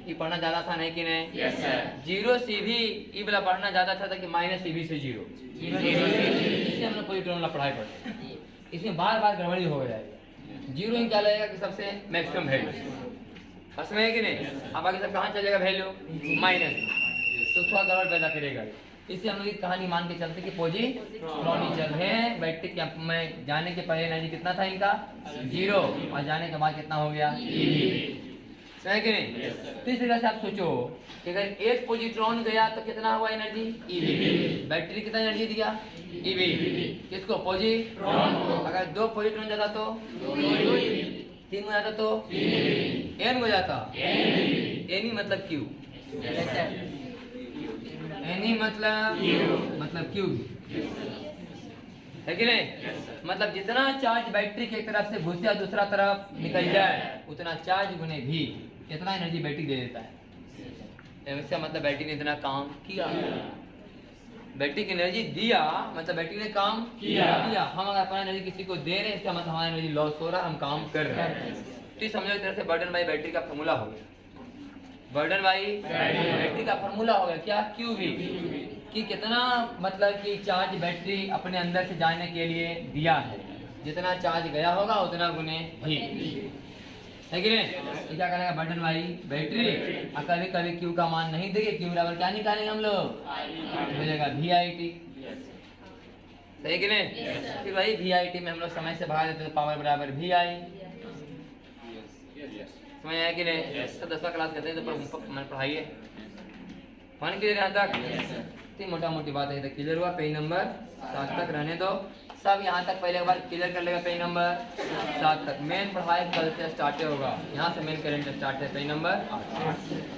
ये पढ़ना ज्यादा आसान है कि नहीं? Yes sir. 0 से भी ई वाला पढ़ना ज्यादा अच्छा था कि माइनस ई भी से 0। इससे हम लोग पॉजिटिव वाला पढ़ाई पढ़ते हैं, इसमें बार बार गड़बड़ी हो जाएगा। 0 ही क्या लगेगा कि सबसे मैक्सिमम वैल्यू, समझ है कि नहीं? अब आगे सब कहाँ चलेगा वैल्यू? माइनस, तो थोड़ा गड़बड़ पैदा करेगा। इससे हम लोग एक कहानी मान के चलते कि पॉजिट्रॉन चल रहे हैं। बैटरी के में जाने के पहले एनर्जी कितना था इनका? 0, और जाने के बाद कितना हो गया? सही कि नहीं? तो इस तरह से आप सोचो कि अगर एक पॉजिट्रॉन गया तो कितना हुआ एनर्जी? ईवी। बैटरी कितना एनर्जी दिया? ईवी। किसको? पॉजिट्रॉन। अगर 2 पॉजिट्रॉन जाता तो 3 हो जाता तो n हो जाता। एनी मतलब क्यू, एनी मतलब क्यू है कि नहीं? मतलब जितना चार्ज बैटरी की एक तरफ से घुसे दूसरा तरफ निकल जाए उतना चार्ज गुने भी, इतना एनर्जी बैटरी दे देता है। इसका मतलब बैटरी ने इतना काम किया, बैटरी की एनर्जी दिया मतलब बैटरी ने काम किया। हम अगर अपना एनर्जी किसी को दे रहे हैं इसका मतलब हमारा एनर्जी लॉस हो रहा है, हम काम कर रहे हैं। तो समझो एक तरह से बर्डन बाई बैटरी का फॉर्मूला हो गया। बर्डन बाई बैटरी का फॉर्मूला हो गया क्या? क्यू वी, कि कितना मतलब कि चार्ज बैटरी अपने अंदर से जाने के लिए दिया है, जितना चार्ज गया होगा उतना गुने भी, है कि नहीं? तो क्या करेगा? Burden by battery. और कभी कभी क्यू का मान नहीं देंगे, क्यू बराबर क्या निकालेंगे हम लोग? मिलेगा VIT, सही कि नहीं? फिर वही VIT में हम लोग समय से भगा देते तो पावर बराबर VI। समझ आया कि नहीं? तो 10वां क्लास करते हैं तो मैंने पढ़ाई है, मान क्लियर यहाँ तक? तो मोटा मोटी बात है, क्लियर हुआ? पेज नंबर 7 तक रहने दो सब, यहाँ तक पहले एक बार क्लियर कर लेगा। पेज नंबर 7 तक मेन पढ़ाई कल से स्टार्ट होगा, यहाँ से मेन करेंट स्टार्ट है पेज नंबर 8।